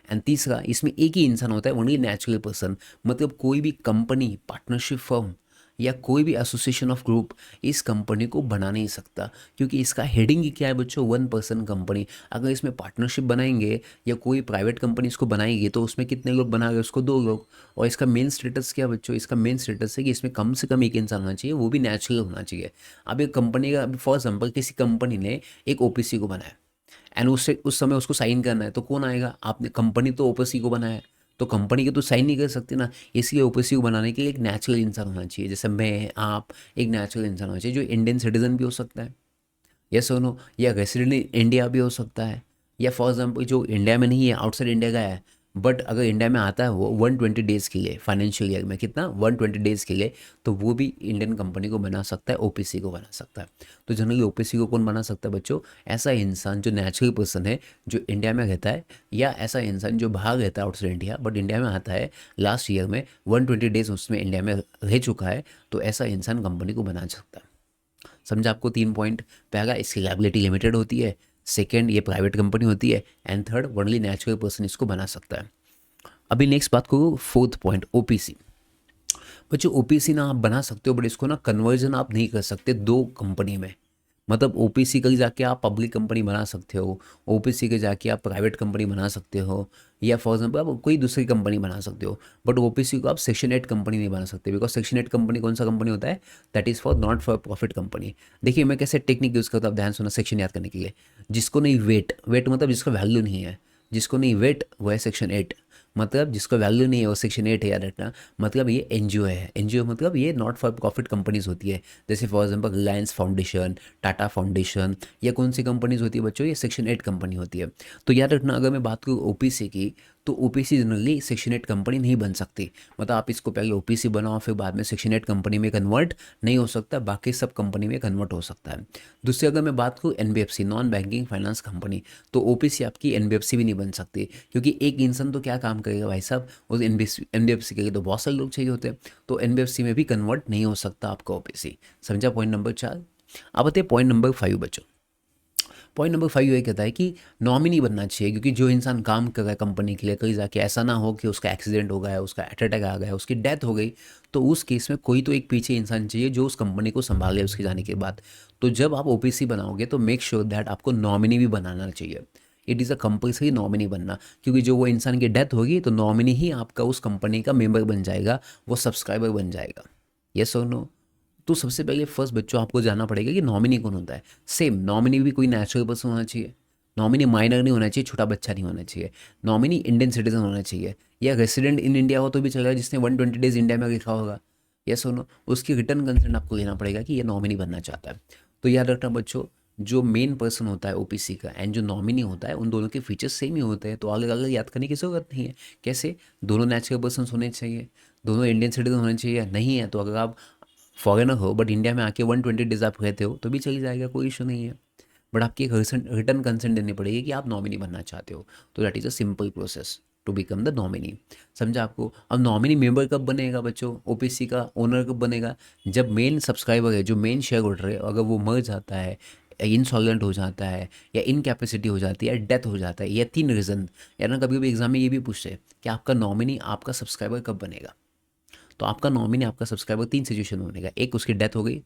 एंड तीसरा इसमें एक ही इंसान होता है, ओनली नेचुरल पर्सन, मतलब कोई भी कंपनी पार्टनरशिप फर्म या कोई भी एसोसिएशन ऑफ ग्रुप इस कंपनी को बना नहीं सकता, क्योंकि इसका हेडिंग ही क्या है बच्चों, 1% कंपनी। अगर इसमें पार्टनरशिप बनाएंगे या कोई प्राइवेट कंपनी इसको बनाएगी तो उसमें कितने लोग बना गए, उसको 2 लोग। और इसका मेन स्टेटस क्या है बच्चों, इसका मेन स्टेटस है कि इसमें कम से कम एक इंसान होना चाहिए, वो भी नेचुरल होना चाहिए। अब एक कंपनी का फॉर एग्जाम्पल किसी कंपनी ने एक ओपीसी को बनाया एंड उससे उस समय उसको साइन करना है तो कौन आएगा, आपने कंपनी तो ओपीसी को बनाया है, तो कंपनी के तो साइन नहीं कर सकते ना। इसलिए ओपीसी को बनाने के लिए एक नेचुरल इंसान होना चाहिए, जैसे मैं आप, एक नेचुरल इंसान होना चाहिए जो इंडियन सिटीजन भी हो सकता है, यस और नो, या रेसिडेंट इंडिया भी हो सकता है, या फॉर एग्जाम्पल जो इंडिया में नहीं है आउटसाइड इंडिया का है, बट अगर इंडिया में आता है वो 120 डेज़ के लिए, फाइनेंशियल ईयर में कितना 120 डेज़ के लिए, तो वो भी इंडियन कंपनी को बना सकता है, ओपीसी को बना सकता है। तो जनरली ओपीसी को कौन बना सकता है बच्चों, ऐसा इंसान जो नेचुरल पर्सन है जो इंडिया में रहता है, या ऐसा इंसान जो बाहर रहता है आउटसाइड इंडिया बट इंडिया में आता है लास्ट ईयर में 120 डेज़ उसमें इंडिया में रह चुका है, तो ऐसा इंसान कंपनी को बना सकता है। समझा आपको 3 पॉइंट। पहला इसकी लायबिलिटी लिमिटेड होती है, सेकंड ये प्राइवेट कंपनी होती है, and third only natural person इसको बना सकता है। अभी नेक्स्ट बात करूँ 4th पॉइंट ओपीसी। बच्चों ओपीसी ना आप बना सकते हो बट इसको ना कन्वर्जन आप नहीं कर सकते 2 कंपनी में। मतलब ओपीसी के जाके आप पब्लिक कंपनी बना सकते हो, ओपीसी के जाके आप प्राइवेट कंपनी बना सकते हो, या फॉर एग्जाम्पल आप कोई दूसरी कंपनी बना सकते हो, बट ओपीसी को आप सेक्शन 8 कंपनी नहीं बना सकते, बिकॉज सेक्शन 8 कंपनी कौन सा कंपनी होता है, that is for not for profit company. देखिए मैं कैसे टेक्निक यूज़ करता हूँ, आप ध्यान सुना सेक्शन याद करने के लिए। जिसको नहीं वेट, वेट मतलब जिसका वैल्यू नहीं है, जिसको नहीं वेट वो है सेक्शन 8, मतलब जिसका वैल्यू नहीं है वो सेक्शन 8 है, याद रखना। मतलब ये एनजीओ है, एनजीओ मतलब ये नॉट फॉर प्रॉफिट कंपनीज होती है, जैसे for example Reliance foundation, Tata foundation, या कौन सी कंपनीज होती है बच्चों, ये सेक्शन 8 कंपनी होती है। तो याद रखना अगर मैं बात करूँ ओपीसी की, तो ओपीसी जनरली सेक्शन 8 कंपनी नहीं बन सकती, मतलब आप इसको पहले ओपीसी बनाओ फिर बाद में सेक्शन 8 कंपनी में कन्वर्ट नहीं हो सकता, बाकी सब कंपनी में कन्वर्ट हो सकता है। दूसरी अगर मैं बात करूँ NBFC, non banking finance company, तो ओपीसी आपकी एनबीएफसी भी नहीं बन सकती, क्योंकि एक इंसान तो क्या काम करेगा भाई साहब, उस एनबीएफसी के लिए तो बहुत सारे लोग चाहिए होते हैं, तो एनबीएफसी में भी कन्वर्ट नहीं हो सकता आपका ओपीसी। समझा पॉइंट नंबर 4। अब आते हैं पॉइंट नंबर 5 बच्चों। पॉइंट नंबर 5 ये कहता है कि नॉमिनी बनना चाहिए, क्योंकि जो इंसान काम कर रहा है कंपनी के लिए कहीं जाके ऐसा ना हो कि उसका एक्सीडेंट हो गया, उसका हार्ट अटैक आ गया, उसकी डेथ हो गई, तो उस केस में कोई तो एक पीछे इंसान चाहिए जो उस कंपनी को संभाले उसके जाने के बाद। तो जब आप ओपीसी बनाओगे तो मेक श्योर दैट आपको नॉमिनी भी बनाना चाहिए। It is a compulsory nominee बनना, क्योंकि जो वो इंसान की डेथ होगी तो नॉमिनी ही आपका उस कंपनी का मेंबर बन जाएगा, वो सब्सक्राइबर बन जाएगा। यस और नो। तो सबसे पहले फर्स्ट बच्चों आपको जानना पड़ेगा कि नॉमिनी कौन होता है। सेम नॉमिनी भी कोई नेचुरल पर्सन होना चाहिए, नॉमिनी माइनर नहीं होना चाहिए, छोटा बच्चा नहीं होना चाहिए, नॉमिनी इंडियन सिटीजन होना चाहिए, या रेसिडेंट इन इंडिया हो तो भी चलेगा, जिसने 120 डेज इंडिया में लिखा होगा। यस और नो। उसकी रिटर्न कंसेंट आपको लेना पड़ेगा कि ये नॉमिनी बनना चाहता है। तो याद रखना बच्चों, जो मेन पर्सन होता है ओपीसी का एंड जो नॉमिनी होता है उन दोनों के फीचर्स सेम ही होते हैं, तो अलग अलग याद करने की जरूरत नहीं है। कैसे? दोनों नेचुरल पर्सन होने चाहिए, दोनों इंडियन सिटीजन होने चाहिए, नहीं है तो अगर आप फॉरेनर हो बट इंडिया में आके 120 डेज आप रहते हो तो भी चली जाएगा, कोई इशू नहीं है। बट आपकी एक रिटर्न कंसेंट देनी पड़ेगी कि आप नॉमिनी बनना चाहते हो, तो that is a simple process to become the nominee. समझा आपको? अब नॉमिनी मेंबर कब बनेगा बच्चों, ओपीसी का ओनर कब बनेगा, जब मेन सब्सक्राइबर है, जो मेन शेयर होल्डर है, अगर वो मर जाता है इंसॉल्वेंट हो जाता है, या इनकैपेसिटी हो जाती है, या डेथ हो जाता है, या 3 रीज़न। या ना कभी कभी एग्जाम में ये भी पूछते हैं कि आपका नॉमिनी आपका सब्सक्राइबर कब बनेगा। तो आपका नॉमिनी आपका सब्सक्राइबर 3 सिचुएशन में बनेगा। एक, उसकी डेथ हो गई,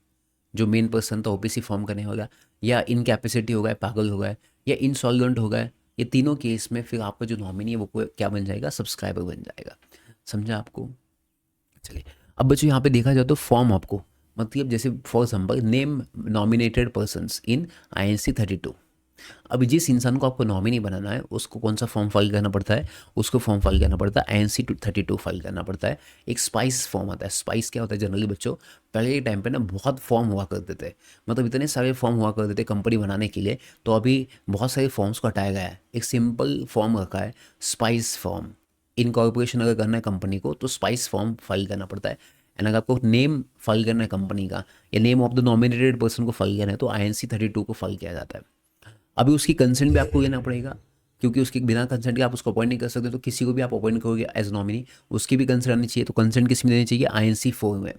जो मेन पर्सन था ओपीसी फॉर्म करने होगा, या इनकैपेसिटी हो गया, पागल हो गया, या इंसॉल्वेंट हो गया। ये तीनों केस में फिर आपका जो नॉमिनी है वो क्या बन जाएगा, सब्सक्राइबर बन जाएगा। समझा आपको। चलिए, अब बच्चों यहाँ पे देखा जाए तो फॉर्म आपको, मतलब जैसे for example name nominated persons in INC 32। अब जिस इंसान को आपको नॉमिनी बनाना है उसको कौन सा फॉर्म फाइल करना पड़ता है, उसको फॉर्म फाइल करना पड़ता है INC 32 फाइल करना पड़ता है। एक स्पाइस फॉर्म आता है। स्पाइस क्या होता है जनरली बच्चों, पहले के टाइम पे ना बहुत फॉर्म हुआ करते थे, मतलब इतने सारे फॉर्म हुआ करते थे कंपनी बनाने के लिए। तो अभी बहुत सारे फॉर्म्स को हटाया गया है, एक सिंपल फॉर्म रखा है, स्पाइस फॉर्म। इनकॉर्पोरेशन अगर करना है कंपनी को तो स्पाइस फॉर्म फाइल करना पड़ता है। एंड अगर आपको नेम फाइल करना है कंपनी का, या name of the nominated person को फाइल करना है, तो INC 32 को फाइल किया जाता है। अभी उसकी कंसेंट भी आपको लेना पड़ेगा, क्योंकि उसके बिना कंसेंट के आप उसको अपॉइंट नहीं कर सकते। तो किसी को भी आप अपॉइंट करोगे एज नॉमिनी, उसकी भी कंसेंट आनी चाहिए। तो कंसेंट किस में देनी चाहिए, INC 4 में।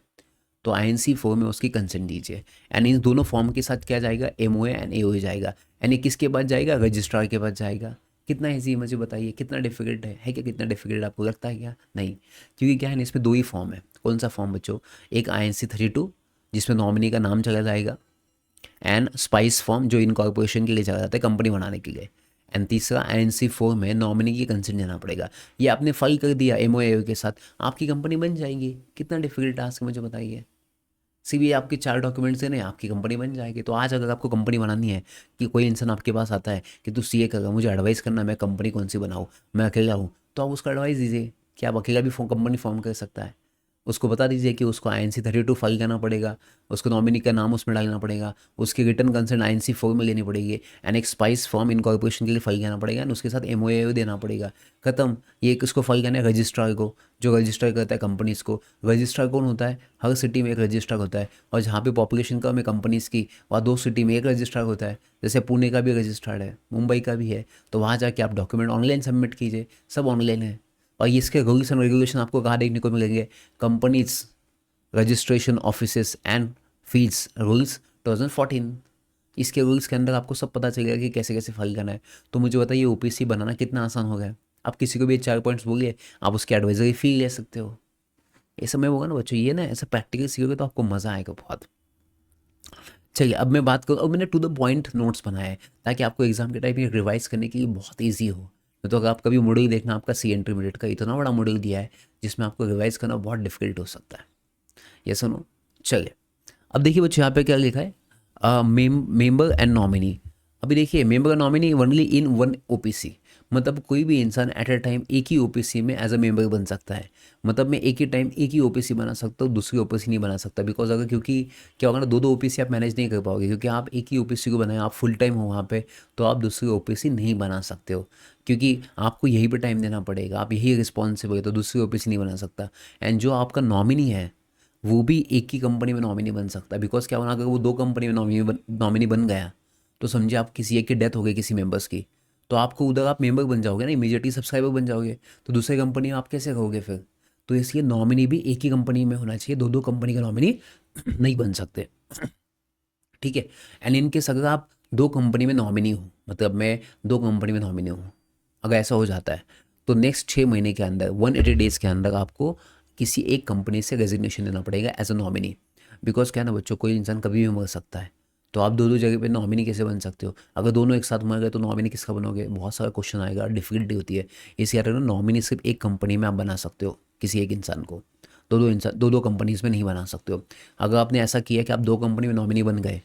तो INC 4 में उसकी कंसेंट दीजिए। एंड इन दोनों फॉर्म के साथ क्या जाएगा, MOA एंड AOA जाएगा। एंड ये किसके पास जाएगा, रजिस्ट्रार के पास जाएगा। कितना ईजी है मुझे बताइए, कितना डिफिकल्ट है क्या, कितना डिफिकल्ट आपको लगता है क्या, नहीं। क्योंकि क्या है ना, इसमें 2 ही फॉर्म है। कौन सा फॉर्म बच्चों, एक INC 32 जिसमें नॉमिनी का नाम चला जाएगा, एंड स्पाइस फॉर्म जो इनकॉर्पोरेशन के लिए चला जाता है, कंपनी बनाने के लिए। एंड तीसरा INC 4 में नॉमिनी की कंसेंट देना पड़ेगा। ये आपने फाइल कर दिया MOA के साथ, आपकी कंपनी बन जाएगी। कितना डिफिकल्ट टास्क है मुझे बताइए। सिर्फ ये आपके 4 डॉक्यूमेंट्स से नहीं, आपकी कंपनी बन जाएगी। तो आज अगर आपको कंपनी बनानी है, कि कोई इंसान आपके पास आता है कि तू CA कर, मुझे एडवाइस करना मैं कंपनी कौन सी बनाऊँ, मैं अकेला हूँ, तो आप उसको एडवाइस दीजिए कि आप अकेला भी कंपनी फॉर्म कर सकता है। उसको बता दीजिए कि उसको INC 32 फाइल करना पड़ेगा, उसको नॉमिनी का नाम उसमें डालना पड़ेगा, उसकी रिटर्न कंसेंट INC 4 में लेनी पड़ेगी, एंड एक स्पाइस फॉर्म इनकॉर्पोरेशन के लिए फाइल करना पड़ेगा, एंड उसके साथ MOA देना पड़ेगा। खत्म। ये किसको फाइल करना है, रजिस्ट्रार को, जो रजिस्टर करता है कंपनीज़ को। रजिस्ट्रार कौन होता है, हर सिटी में एक रजिस्ट्रार होता है, और जहाँ पे पॉपुलेशन कम है कंपनीज़ की, वहाँ 2 सिटी में एक रजिस्ट्रार होता है। जैसे पुणे का भी रजिस्ट्रार है, मुंबई का भी है। तो वहाँ जाके आप डॉक्यूमेंट ऑनलाइन सबमिट कीजिए, सब ऑनलाइन है। और इसके रूल्स एंड रेगुलेशन आपको कहाँ देखने को मिलेंगे, companies registration offices and fields rules 2014। इसके रूल्स के अंदर आपको सब पता चलेगा कि कैसे कैसे फाइल करना है। तो मुझे बताइए OPC बनाना कितना आसान हो गया। आप किसी को भी 4 पॉइंट्स बोलिए, आप उसकी एडवाइजरी फी ले सकते हो। ये सब में होगा ना बच्चों, ये ना ऐसा प्रैक्टिकल सीखोगे तो आपको मज़ा आएगा बहुत। चलिए, अब मैं बात करूँ, अब मैंने टू द पॉइंट नोट्स बनाए हैं ताकि आपको एग्जाम के टाइम में रिवाइज करने के लिए बहुत ईजी हो। तो अगर आप कभी मॉड्यूल देखना, आपका C इंटरमीडिएट का इतना बड़ा मॉड्यूल दिया है जिसमें आपको रिवाइज करना बहुत डिफिकल्ट हो सकता है। ये सुनो। चलिए, अब देखिए बच्चों यहाँ पे क्या लिखा है, मेंबर एंड नॉमिनी। अभी देखिए, मेंबर और nominee only in one OPC, मतलब कोई भी इंसान एट अ टाइम एक ही OPC में एज अ मेंबर बन सकता है। मतलब मैं एक ही टाइम एक ही OPC बना सकता हूँ, दूसरी OPC नहीं बना सकता। बिकॉज अगर, क्योंकि क्या होगा ना, दो OPC आप मैनेज नहीं कर पाओगे, क्योंकि आप एक ही OPC को बनाए, आप फुल टाइम हो वहाँ पे, तो आप दूसरी OPC नहीं बना सकते हो, क्योंकि आपको यहीं पे टाइम देना पड़ेगा, आप यही रिस्पॉन्सिबल है, तो दूसरी OPC नहीं बना सकता। एंड जो आपका नॉमिनी है वो भी एक ही कंपनी में नॉमिनी बन सकता है। बिकॉज क्या होना, अगर वो 2 कंपनी में नॉमिनी बन गया, तो समझे आप किसी एक की डेथ हो गई किसी मेंबर्स की, तो आपको उधर आप मेंबर बन जाओगे ना, इमीडिएटली सब्सक्राइबर बन जाओगे। तो दूसरी कंपनी में आप कैसे रहोगे फिर। तो इसलिए नॉमिनी भी एक ही कंपनी में होना चाहिए, 2 कंपनी का नॉमिनी नहीं बन सकते। ठीक है। एंड इनकेस अगर आप 2 कंपनी में नॉमिनी हो, मतलब मैं 2 कंपनी में नॉमिनी हूँ, अगर ऐसा हो जाता है, तो नेक्स्ट 6 महीने के अंदर 180 डेज़ के अंदर आपको किसी एक कंपनी से रेजिग्नेशन देना पड़ेगा एज अ नॉमिनी। बिकॉज क्या है ना बच्चों, कोई इंसान कभी भी मर सकता है, तो आप 2 जगह पे नॉमिनी कैसे बन सकते हो। अगर दोनों एक साथ मर गए तो नॉमिनी किसका बनोगे, बहुत सारा क्वेश्चन आएगा, डिफिकल्टी होती है। इस कारण नॉमिनी सिर्फ एक कंपनी में आप बना सकते हो किसी एक इंसान को, 2 कंपनीज में नहीं बना सकते हो। अगर आपने ऐसा किया कि आप 2 कंपनी में नॉमिनी बन गए,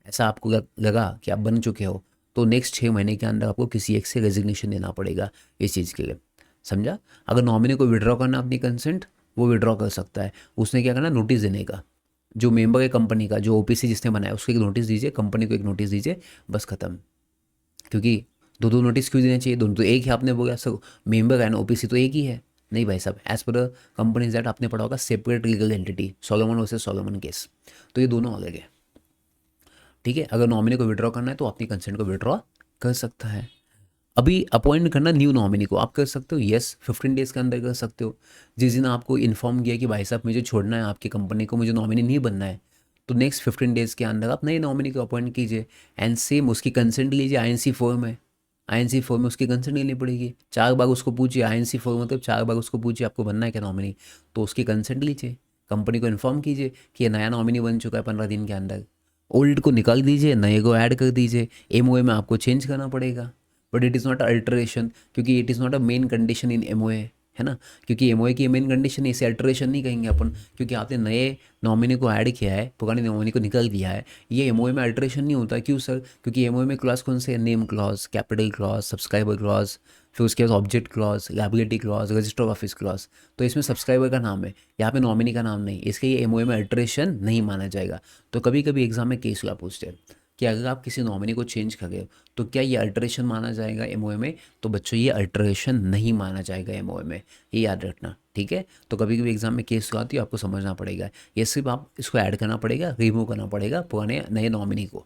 ऐसा आपको लगा कि आप बन चुके हो, तो नेक्स्ट 6 महीने के अंदर आपको किसी एक से रेजिग्नेशन देना पड़ेगा इस चीज़ के लिए। समझा। अगर नॉमिनी को विड्रॉ करना अपनी कंसेंट, वो विड्रॉ कर सकता है। उसने क्या करना, नोटिस देने का, जो मेंबर है कंपनी का, जो OPC जिसने बनाया उसको एक नोटिस दीजिए, कंपनी को एक नोटिस दीजिए, बस खत्म। क्योंकि 2 नोटिस क्यों देने चाहिए, दोनों तो एक ही। आपने बोला सर मेंबर एंड OPC तो एक ही है, नहीं भाई साहब, एज पर कंपनीज दैट आपने पढ़ा होगा separate legal entity, Solomon versus Solomon case, तो ये दोनों अलग है। ठीक है। अगर नॉमिनी को विड्रॉ करना है तो अपनी कंसेंट को विड्रॉ कर सकता है। अभी अपॉइंट करना न्यू नॉमिनी को आप कर सकते हो, यस 15 डेज़ के अंदर कर सकते हो। जिस दिन आपको इन्फॉर्म किया कि भाई साहब मुझे छोड़ना है आपकी कंपनी को, मुझे नॉमिनी नहीं बनना है, तो नेक्स्ट 15 डेज़ के अंदर आप नए नॉमिनी को अपॉइंट कीजिए एंड सेम उसकी कंसेंट लीजिए। आईएनसी फॉर्म है, आईएनसी फॉर्म में उसकी कंसेंट लेनी पड़ेगी। 4 बार उसको पूछिए, आईएनसी फॉर्म मतलब 4 बार उसको पूछिए आपको बनना है क्या नॉमिनी, तो उसकी कंसेंट लीजिए। कंपनी को इन्फॉर्म कीजिए कि ये नया नॉमिनी बन चुका है 15 दिन के अंदर। ओल्ड को निकाल दीजिए, नए को ऐड कर दीजिए। एमओए में आपको चेंज करना पड़ेगा, but it is not alteration, क्योंकि it is not a main condition in MOA, है ना। क्योंकि एमओए की मेन कंडीशन है, इसे अल्टरेशन नहीं कहेंगे अपन, क्योंकि आपने नए नॉमिनी को ऐड किया है, पुराने नॉमिनी को निकाल दिया है। ये एमओए में अल्टरेशन नहीं होता। क्यों सर? क्योंकि एमओए में क्लॉज कौन से हैं? Name clause, capital clause, subscriber clause, फिर उसके बाद object clause, liability clause, register office clause. तो इसमें सब्सक्राइबर का नाम है, यहाँ पे नॉमिनी का नाम नहीं, इसलिए ये एमओए में अल्टरेशन नहीं माना जाएगा। तो कभी कभी एग्जाम में केस हुआ पूछते हैं कि अगर आप किसी नॉमिनी को चेंज कर रहे हो तो क्या ये अल्टरेशन माना जाएगा एमओए में? तो बच्चों ये अल्टरेशन नहीं माना जाएगा एमओए में, ये याद रखना, ठीक है। तो कभी कभी एग्जाम में केस आती है, आपको समझना पड़ेगा। ये सिर्फ आप इसको ऐड करना पड़ेगा, रिमूव करना पड़ेगा पुराने नए नॉमिनी को।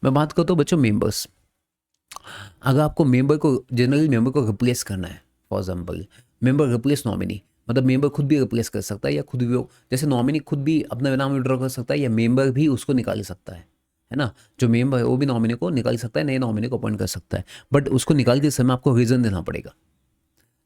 मैं बात करता हूँ बच्चों मेंबर्स। अगर आपको मेंबर को, जनरली मेंबर को रिप्लेस करना है, for example member replace nominee, मतलब मेंबर खुद भी रिप्लेस कर सकता है या खुद भी जैसे नॉमिनी खुद भी अपना नाम विड्रॉ कर सकता है या मेंबर भी उसको निकाल सकता है ना। जो मेंबर है वो भी नॉमिनी को निकाल सकता है, नए नॉमिनी को अपॉइंट कर सकता है, बट उसको निकालते समय आपको रीज़न देना पड़ेगा।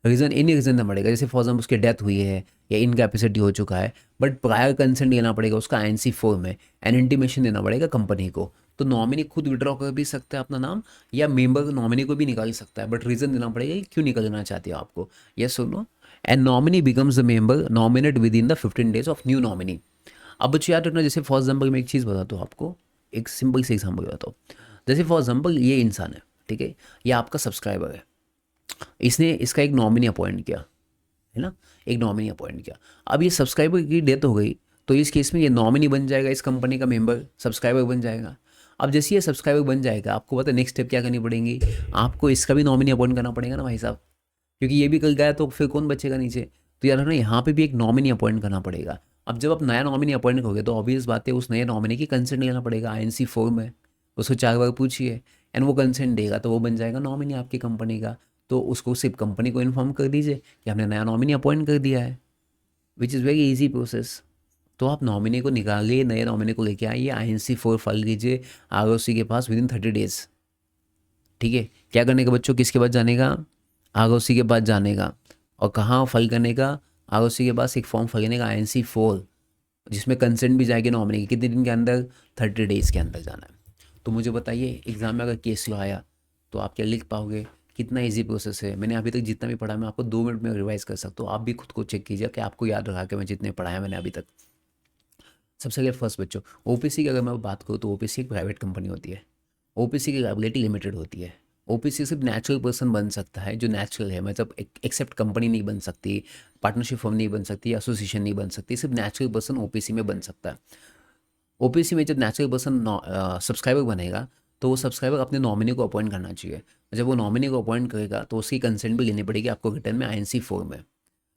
रीज़न एनी रीज़न देना पड़ेगा, जैसे फॉर एग्जाम्पल उसकी डेथ हुई है या इनकैपेसिटी हो चुका है, बट प्रायर कंसेंट लेना पड़ेगा उसका आईएनसी फॉर्म में, एन इंटीमेशन देना पड़ेगा कंपनी को। तो नॉमिनी खुद विड्रॉ कर भी सकता है अपना नाम, या मेंबर नॉमिनी को भी निकाल सकता है, बट रीज़न देना पड़ेगा कि क्यों निकालना चाहते हो आपको। यस सुनो, and nominee becomes the member nominate with in the 15 days of new nominee. अब बच्चे याद रखना, जैसे फॉर एग्जाम्पल मैं एक चीज़ बताता हूँ आपको, एक सिंपल से एग्जाम्पल बताता हूँ। जैसे फॉर एग्जाम्पल ये इंसान है, ठीक है, ये आपका सब्सक्राइबर है, इसने इसका एक नॉमिनी अपॉइंट किया, है ना, एक नॉमिनी अपॉइंट किया। अब ये सब्सक्राइबर की डेथ हो गई, तो इस केस में ये नॉमिनी बन जाएगा, इस कंपनी का मेंबर सब्सक्राइबर बन जाएगा। अब जैसे ये सब्सक्राइबर बन जाएगा, आपको पता है नेक्स्ट स्टेप क्या करनी पड़ेगी? आपको इसका भी नॉमिनी अपॉइंट करना पड़ेगा ना भाई साहब, क्योंकि ये भी कल गया तो फिर कौन बचेगा नीचे। तो यार ना, यहाँ पे भी एक नॉमिनी अपॉइंट करना पड़ेगा। अब जब आप नया नॉमिनी अपॉइंट करोगे तो ऑब्वियस बात है उस नए नॉमिनी की कंसेंट लेना पड़ेगा, आईएनसी फॉर्म है, उसको 4 बार पूछिए एंड वो कंसेंट देगा तो वो बन जाएगा नॉमिनी आपकी कंपनी का। तो उसको सिर्फ कंपनी को इन्फॉर्म कर दीजिए कि हमने नया नॉमिनी अपॉइंट कर दिया है, which is very easy process. तो आप नॉमिनी को निकालिए, नए नॉमिनी को लेके आइए, आईएनसी फॉर्म फाइल कीजिए आरओसी के पास विद इन 30 डेज, ठीक है। क्या करने का बच्चों? किसके पास जाने का? आरओसी के पास जाने का। और कहाँ फाइल करने का? आरओसी के पास एक फॉर्म फाइल करने का, आईएनसी फॉर्म, जिसमें कंसेंट भी जाएगी नॉमिनी की। कितने दिन के अंदर? 30 डेज़ के अंदर जाना है। तो मुझे बताइए एग्ज़ाम में अगर केस लो आया तो आप क्या लिख पाओगे? कितना इजी प्रोसेस है। मैंने अभी तक जितना भी पढ़ा मैं आपको 2 मिनट में रिवाइज कर सकता हूँ। आप भी खुद को चेक कीजिए कि आपको याद रखा कि मैं जितने पढ़ाया मैंने अभी तक। सबसे पहले फर्स्ट बच्चों, ओपीसी की अगर मैं बात करूँ तो ओपीसी एक प्राइवेट कंपनी होती है। ओपीसी की लायबिलिटी लिमिटेड होती है। ओपीसी सिर्फ नेचुरल पर्सन बन सकता है, जो नेचुरल है, मतलब एक्सेप्ट कंपनी नहीं बन सकती, पार्टनरशिप फर्म नहीं बन सकती, एसोसिएशन नहीं बन सकती, सिर्फ नेचुरल पर्सन ओपीसी में बन सकता है। ओपीसी में जब नेचुरल पर्सन सब्सक्राइबर बनेगा तो वो सब्सक्राइबर अपने नॉमिनी को अपॉइंट करना चाहिए। जब वो नॉमिनी को अपॉइंट करेगा तो उसकी कंसेंट भी लेनी पड़ेगी आपको रिटर्न में, आईएनसी फॉर्म में।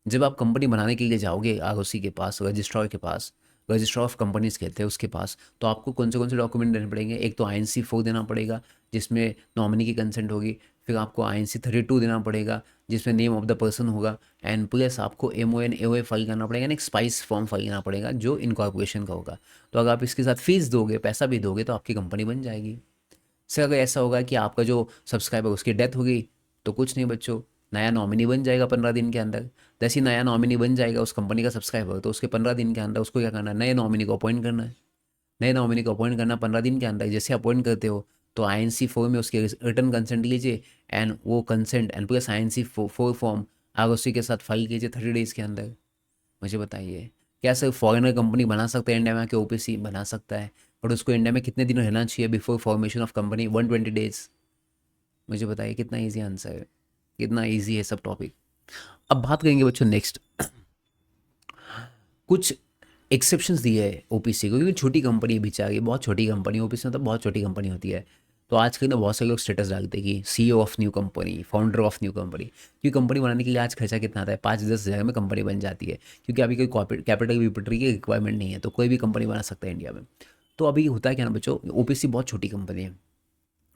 जब आप कंपनी बनाने के लिए जाओगे आरओसी के पास, रजिस्ट्रार के पास, रजिस्ट्रार ऑफ कंपनीज कहते हैं उसके पास, तो आपको कौन से डॉक्यूमेंट देने पड़ेंगे? एक तो आईएनसी 4 देना पड़ेगा जिसमें नॉमिनी की कंसेंट होगी, फिर आपको आईएनसी 32 देना पड़ेगा जिसमें नेम ऑफ द पर्सन होगा, एंड प्लस आपको एमओएन एओए फाइल करना पड़ेगा, एक स्पाइस फॉर्म फाइल करना पड़ेगा जो इनकॉर्पोरेशन का होगा। तो अगर आप इसके साथ फीस दोगे, पैसा भी दोगे, तो आपकी कंपनी बन जाएगी। सर अगर ऐसा होगा कि आपका जो सब्सक्राइबर उसकी डेथ हो गई, तो कुछ नहीं बच्चों, नया नॉमिनी बन जाएगा 15 दिन के अंदर। जैसे ही नया नॉमिनी बन जाएगा उस कंपनी का सब्सक्राइबर, तो उसके 15 दिन के अंदर उसको क्या करना है? नए नॉमिनी को अपॉइंट करना है। नए नॉमिनी को अपॉइंट करना 15 दिन के अंदर। जैसे अपॉइंट करते हो तो आईएनसी फॉर्म में उसके रिटर्न कंसेंट लीजिए, एंड वो consent and plus INC four form ROC के साथ फाइल कीजिए 30 डेज़ के अंदर। मुझे बताइए, क्या सर फॉरेनर कंपनी बना सकता है इंडिया में आके? ओपीसी बना सकता है, बट उसको इंडिया में कितने दिन रहना चाहिए before formation of company? 120 days. मुझे बताइए कितना इजी आंसर है, कितना इजी है सब टॉपिक। अब बात करेंगे बच्चों नेक्स्ट, कुछ एक्सेप्शंस दिए है ओपीसी को, क्योंकि छोटी कंपनी बेचारी, बहुत छोटी कंपनी, ओपीसी मतलब बहुत छोटी कंपनी होती है। तो आजकल ना बहुत सारे लोग स्टेटस डालते हैं कि CEO of new company, founder of new company. क्योंकि कंपनी बनाने के लिए आज खर्चा कितना आता है? 5-10 हज़ार में कंपनी बन जाती है, क्योंकि अभी कोई कैपिटल विपिटल की रिक्वायरमेंट नहीं है, तो कोई भी कंपनी बना सकता है इंडिया में। तो अभी होता है क्या ना बच्चों, ओपीसी बहुत छोटी कंपनी है,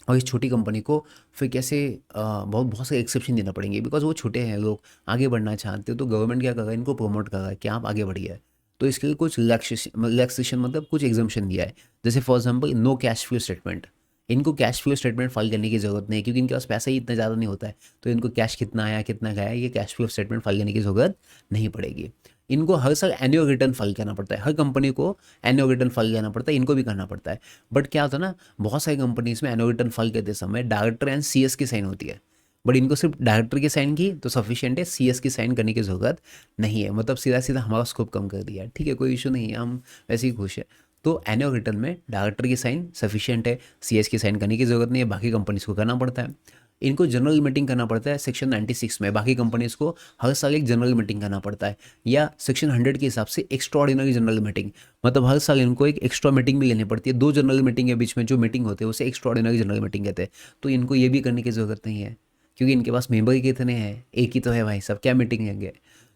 और इस छोटी कंपनी को फिर कैसे बहुत बहुत से एक्सेप्शन देना पड़ेंगे, बिकॉज वो छोटे हैं, लोग आगे बढ़ना चाहते हो, तो गवर्नमेंट क्या कर रहा है? इनको प्रमोट कर रहा है कि आप आगे बढ़िए। तो इसके लिए कुछ रिलैक्सेशन मतलब कुछ एग्जाम्पशन दिया है। जैसे for example no cash flow statement, इनको कैश फ्लो स्टेटमेंट फाइल करने की ज़रूरत नहीं है क्योंकि इनके पास पैसा ही इतना ज़्यादा नहीं होता है, तो इनको कैश कितना आया कितना गया ये कैश फ्लो स्टेटमेंट फाइल करने की ज़रूरत नहीं पड़ेगी। इनको हर साल एनुअल रिटर्न फाइल करना पड़ता है, हर कंपनी को एनुअल रिटर्न फाइल करना पड़ता है, इनको भी करना पड़ता है। बट क्या होता है ना, बहुत सारी कंपनीज में एनुअल रिटर्न फाइल करते समय डायरेक्टर एंड सीएस की साइन होती है, बट इनको सिर्फ डायरेक्टर की साइन की तो सफिशिएंट है, सीएस की साइन करने की ज़रूरत नहीं है। मतलब सीधा सीधा हमारा स्कोप कम कर दिया है, ठीक है, कोई इशू नहीं है, हम वैसे ही खुश है। तो एनुअल रिटर्न में डायरेक्टर की साइन सफिशिएंट है, सीएस की साइन करने की ज़रूरत नहीं है, बाकी कंपनीज को करना पड़ता है। इनको जनरल मीटिंग करना पड़ता है सेक्शन 96 में, बाकी कंपनीज को हर साल एक जनरल मीटिंग करना पड़ता है, या सेक्शन 100 के हिसाब से एक्स्ट्रा ऑर्डिनरी जनरल मीटिंग, मतलब हर साल इनको एक एक्स्ट्रा मीटिंग भी लेनी पड़ती है। दो जनरल मीटिंग के बीच में जो मीटिंग होते हैं उसे एक्स्ट्रा ऑर्डिनरी जनरल मीटिंग कहते हैं। तो इनको ये भी करने की ज़रूरत नहीं है क्योंकि इनके पास मेंबर ही कितने हैं, एक ही तो है भाई साहब, क्या मीटिंग लेंगे।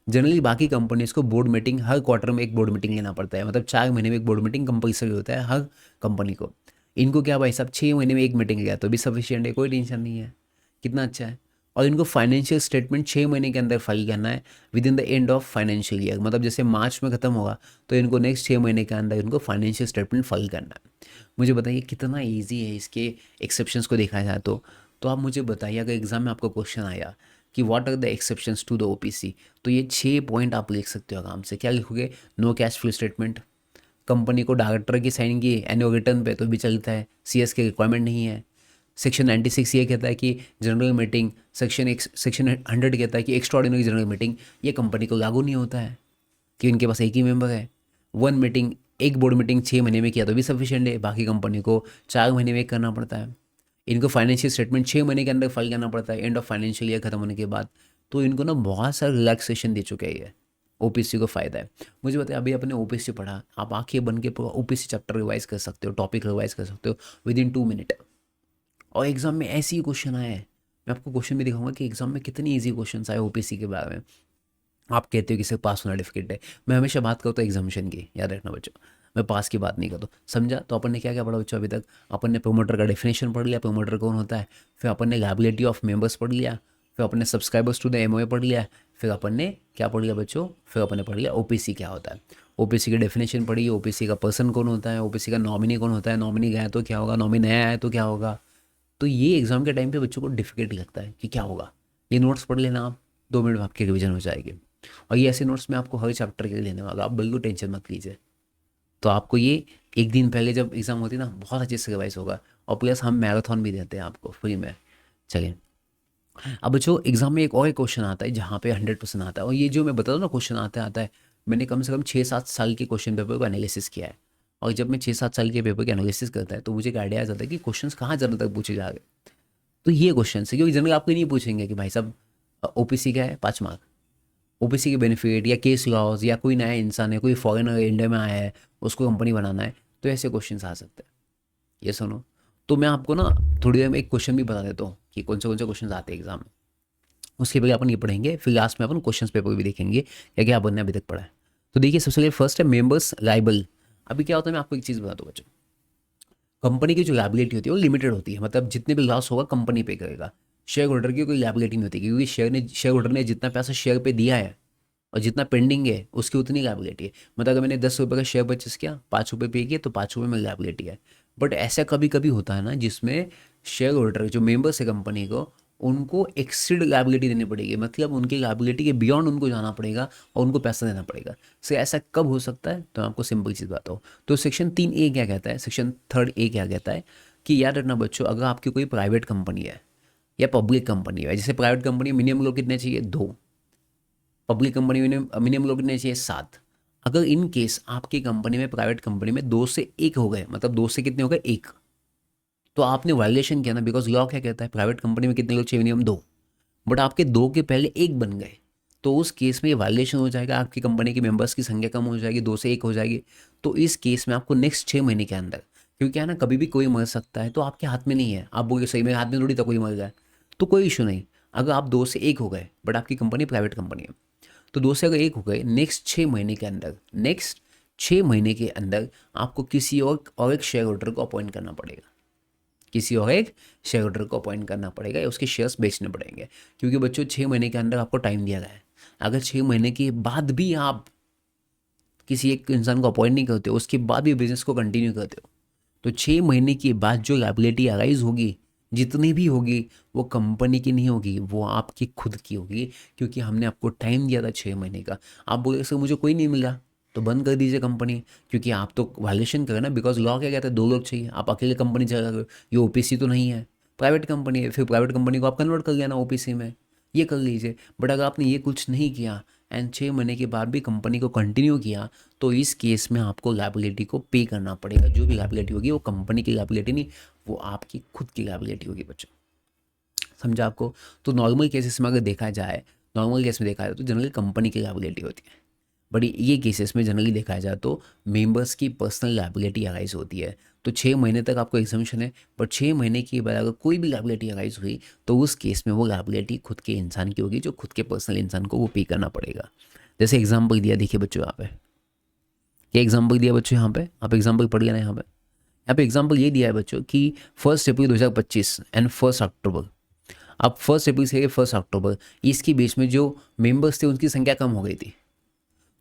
जनरली बाकी कंपनीज को बोर्ड मीटिंग हर क्वार्टर में एक बोर्ड मीटिंग लेना पड़ता है, मतलब 4 महीने में एक बोर्ड मीटिंग कंपल्सरी होता है हर कंपनी को। इनको क्या भाई साहब 6 महीने में एक मीटिंग लिया तो भी सफिशियंट है, कोई टेंशन नहीं है, कितना अच्छा है। और इनको फाइनेंशियल स्टेटमेंट 6 महीने के अंदर फाइल करना है with in the end of financial year, मतलब जैसे मार्च में खत्म होगा तो इनको नेक्स्ट 6 महीने के अंदर इनको फाइनेंशियल स्टेटमेंट फाइल करना है। मुझे बताइए कितना ईजी है इसके एक्सेप्शंस को देखा जाए तो आप मुझे बताइए अगर एग्जाम में आपको क्वेश्चन आया कि what are the exceptions to the OPC, तो ये 6 पॉइंट आप लिख सकते हो आराम से। क्या लिखोगे? No cash flow statement, company को डायरेक्टर की साइन की एनुअल रिटर्न पे तो भी चलता है, सीएस की रिक्वायरमेंट नहीं है। सेक्शन 96 ये कहता है कि जनरल मीटिंग, सेक्शन 100 कहता है कि एक्स्ट्रा ऑर्डिनरी जनरल मीटिंग, ये कंपनी को लागू नहीं होता है कि इनके पास एक ही मेंबर है। वन मीटिंग, एक बोर्ड मीटिंग 6 महीने में किया तो भी सफिशिएंट है, बाकी कंपनी को 4 महीने में एक करना पड़ता है। इनको फाइनेंशियल स्टेटमेंट 6 महीने के अंदर फाइल करना पड़ता है एंड ऑफ फाइनेंशियल ईयर खत्म होने के बाद। तो इनको ना बहुत सारा रिलैक्सेशन दे चुके हैं ये, ओपीसी को फ़ायदा है। मुझे बताया अभी आपने ओपीसी पढ़ा, आप आंखें बन के पूरा ओपीसी चैप्टर रिवाइज कर सकते हो, टॉपिक रिवाइज कर सकते हो विद इन 2 मिनट। और एग्जाम में ऐसे ही क्वेश्चन आए हैं, मैं आपको क्वेश्चन भी दिखाऊंगा कि एग्जाम में कितनी ईजी क्वेश्चन आए ओपीसी के बारे में। आप कहते हो कि सिर्फ पास होना डिफिकल्ट है, मैं हमेशा बात करता हूँ एग्जामिशन की, याद रखना बच्चों, मैं पास की बात नहीं करता। समझा? तो अपन ने क्या क्या पढ़ा बच्चों अभी तक? अपन ने प्रोमोटर का डेफिनेशन पढ़ लिया, प्रोमोटर कौन होता है, फिर अपन ने लायबिलिटी ऑफ मेंबर्स पढ़ लिया, फिर अपन ने सब्सक्राइबर्स टू द एमओए पढ़ लिया, फिर अपन ने क्या पढ़ लिया बच्चों, फिर अपन ने पढ़ लिया ओपीसी क्या होता है। ओपीसी की डेफिनेशन पढ़ी, ओपीसी का पर्सन कौन होता है, ओपीसी का नॉमिनी कौन होता है, नॉमिनी गया तो क्या होगा, नॉमिनी नया आया तो क्या होगा। तो ये एग्जाम के टाइम पे बच्चों को डिफिकल्ट लगता है कि क्या होगा। ये नोट्स पढ़ लेना आप, 2 मिनट में आपकी रिविजन हो जाएगी। और ये ऐसे नोट्स मैं आपको हर चैप्टर के लिए देने वाला, आप बिल्कुल टेंशन मत लीजिए। तो आपको ये एक दिन पहले जब एग्ज़ाम होती है ना, बहुत अच्छे से रिवाइज होगा। और प्लस हम मैराथन भी देते हैं आपको फ्री में। चलिए, अब बच्चों एग्जाम में एक और क्वेश्चन आता है जहाँ पे 100% आता है, और ये जो मैं बता दूँ ना क्वेश्चन आता है, मैंने कम से कम 6-7 साल के क्वेश्चन पेपर को एनालिसिस किया है। और जब मैं 6-7 साल के पेपर के एनालिसिस करता है तो मुझे एक आइडिया आ जाता है कि क्वेश्चन कहाँ ज़्यादा तक पूछे जा रहे हैं। तो ये क्वेश्चन है क्योंकि जनरल आपको नहीं पूछेंगे कि भाई साहब ओपीसी क्या है 5 मार्क, ओबीसी के बेनिफिट या केस लॉज, या कोई नया इंसान है, कोई फॉरेनर इंडिया में आया है, उसको कंपनी बनाना है, तो ऐसे क्वेश्चन आ सकते हैं। ये सुनो, तो मैं आपको ना थोड़ी देर में एक क्वेश्चन भी बता देता हूँ कि कौन से क्वेश्चन आते हैं एग्जाम में। उसके पहले अपन ये पढ़ेंगे, फिर लास्ट में अपन क्वेश्चन पेपर भी देखेंगे क्या क्या अपन ने अभी तक पढ़ा है। तो देखिए सबसे पहले फर्स्ट है मेंबर्स लाइबल। अभी क्या होता है, मैं आपको एक चीज़ बता दूँ बच्चों, कंपनी की जो लाइबिलिटी होती है वो लिमिटेड होती है, मतलब जितने भी लॉस होगा कंपनी पे करेगा, शेयर होल्डर की कोई लाइबिलिटी नहीं होती, क्योंकि शेयर होल्डर ने जितना पैसा शेयर पे दिया है और जितना पेंडिंग है उसकी उतनी लायबिलिटी है। मतलब अगर मैंने 10 रुपये का शेयर परचेस किया, 5 रुपये पे किए तो 5 रुपये में लायबिलिटी है। बट ऐसा कभी कभी होता है ना जिसमें शेयर होल्डर जो मेंबर्स है कंपनी को, उनको एक्सीड लायबिलिटी देनी पड़ेगी, मतलब उनकी लायबिलिटी के बियॉन्ड उनको जाना पड़ेगा और उनको पैसा देना पड़ेगा। सो ऐसा कब हो सकता है, तो मैं आपको सिंपल चीज़ बताता हूँ। तो सेक्शन 3A क्या कहता है, सेक्शन 3A क्या कहता है कि याद रखना बच्चों, अगर आपकी कोई प्राइवेट कंपनी है या पब्लिक कंपनी है, जैसे प्राइवेट कंपनी मिनिमम लोग कितने चाहिए 2, पब्लिक कंपनी में मिनिमम लोग कितने चाहिए 7। अगर इन केस आपकी कंपनी में, प्राइवेट कंपनी में 2 से 1 हो गए, मतलब 2 से कितने हो गए 1, तो आपने वायलेशन किया ना, बिकॉज लॉ क्या कहता है प्राइवेट कंपनी में कितने लोग चाहिए मिनिमम 2, बट आपके 2 के पहले 1 बन गए, तो उस केस में ये वायलेशन हो जाएगा, आपकी कंपनी के मेंबर्स की संख्या कम हो जाएगी, 2 से 1 हो जाएगी। तो इस केस में आपको नेक्स्ट 6 महीने के अंदर, क्योंकि क्या है ना कभी भी कोई मर सकता है, तो आपके हाथ में नहीं है, आप बोलिए सही मेरे हाथ में थोड़ी था कोई मर गया, तो कोई इशू नहीं। अगर आप 2 से 1 हो गए बट आपकी कंपनी प्राइवेट कंपनी है, तो 2 से अगर 1 हो गए, नेक्स्ट 6 महीने के अंदर आपको किसी और एक शेयर होल्डर को अपॉइंट करना पड़ेगा, किसी और एक शेयर होल्डर को अपॉइंट करना पड़ेगा या उसके शेयर्स बेचने पड़ेंगे। क्योंकि बच्चों 6 महीने के अंदर आपको टाइम दिया गया है, अगर 6 महीने के बाद भी आप किसी एक इंसान को अपॉइंट नहीं करते हो, उसके बाद भी बिजनेस को कंटिन्यू करते हो, तो 6 महीने के बाद जो लायबिलिटी अराइज होगी, जितनी भी होगी, वो कंपनी की नहीं होगी, वो आपकी खुद की होगी, क्योंकि हमने आपको टाइम दिया था 6 महीने का। आप बोले सर मुझे कोई नहीं मिला, तो बंद कर दीजिए कंपनी, क्योंकि आप तो वायलेशन कर रहे हैं ना, बिकॉज लॉ क्या कहता है 2 लोग चाहिए, आप अकेले कंपनी चला रहे हो, ये ओपीसी तो नहीं है, प्राइवेट कंपनी है, फिर प्राइवेट कंपनी को आप कन्वर्ट कर लेना ओपीसी में, ये कर लीजिए। बट अगर आपने ये कुछ नहीं किया एंड 6 महीने के बाद भी कंपनी को कंटिन्यू किया, तो इस केस में आपको लायबिलिटी को पे करना पड़ेगा। जो भी लायबिलिटी होगी वो कंपनी की लायबिलिटी नहीं, वो आपकी खुद की लायबिलिटी होगी बच्चों, समझा आपको। तो नॉर्मल केसेस में अगर देखा जाए, नॉर्मल केस में देखा जाए तो जनरली कंपनी की लायबिलिटी होती है, बट ये केसेस में जनरली देखा जाए तो मेंबर्स की पर्सनल लायबिलिटी अराइज होती है। तो 6 महीने तक आपको एग्जम्पशन है, बट 6 महीने के बाद अगर कोई भी लायबिलिटी अराइज हुई, तो उस केस में वो लायबिलिटी खुद के इंसान की होगी, जो खुद के पर्सनल इंसान को वो पे करना पड़ेगा। जैसे एग्जाम्पल दिया, देखिए बच्चों यहाँ पे क्या एग्जाम्पल दिया बच्चों, यहाँ पे आप एग्जाम्पल पढ़ लेना। यहाँ पे एग्जाम्पल ये दिया है बच्चों कि 1 अप्रैल 2025 एंड 1 अक्टूबर, अब 1 अप्रैल से 1 अक्टूबर, इसके बीच में जो मेंबर्स थे उनकी संख्या कम हो गई थी।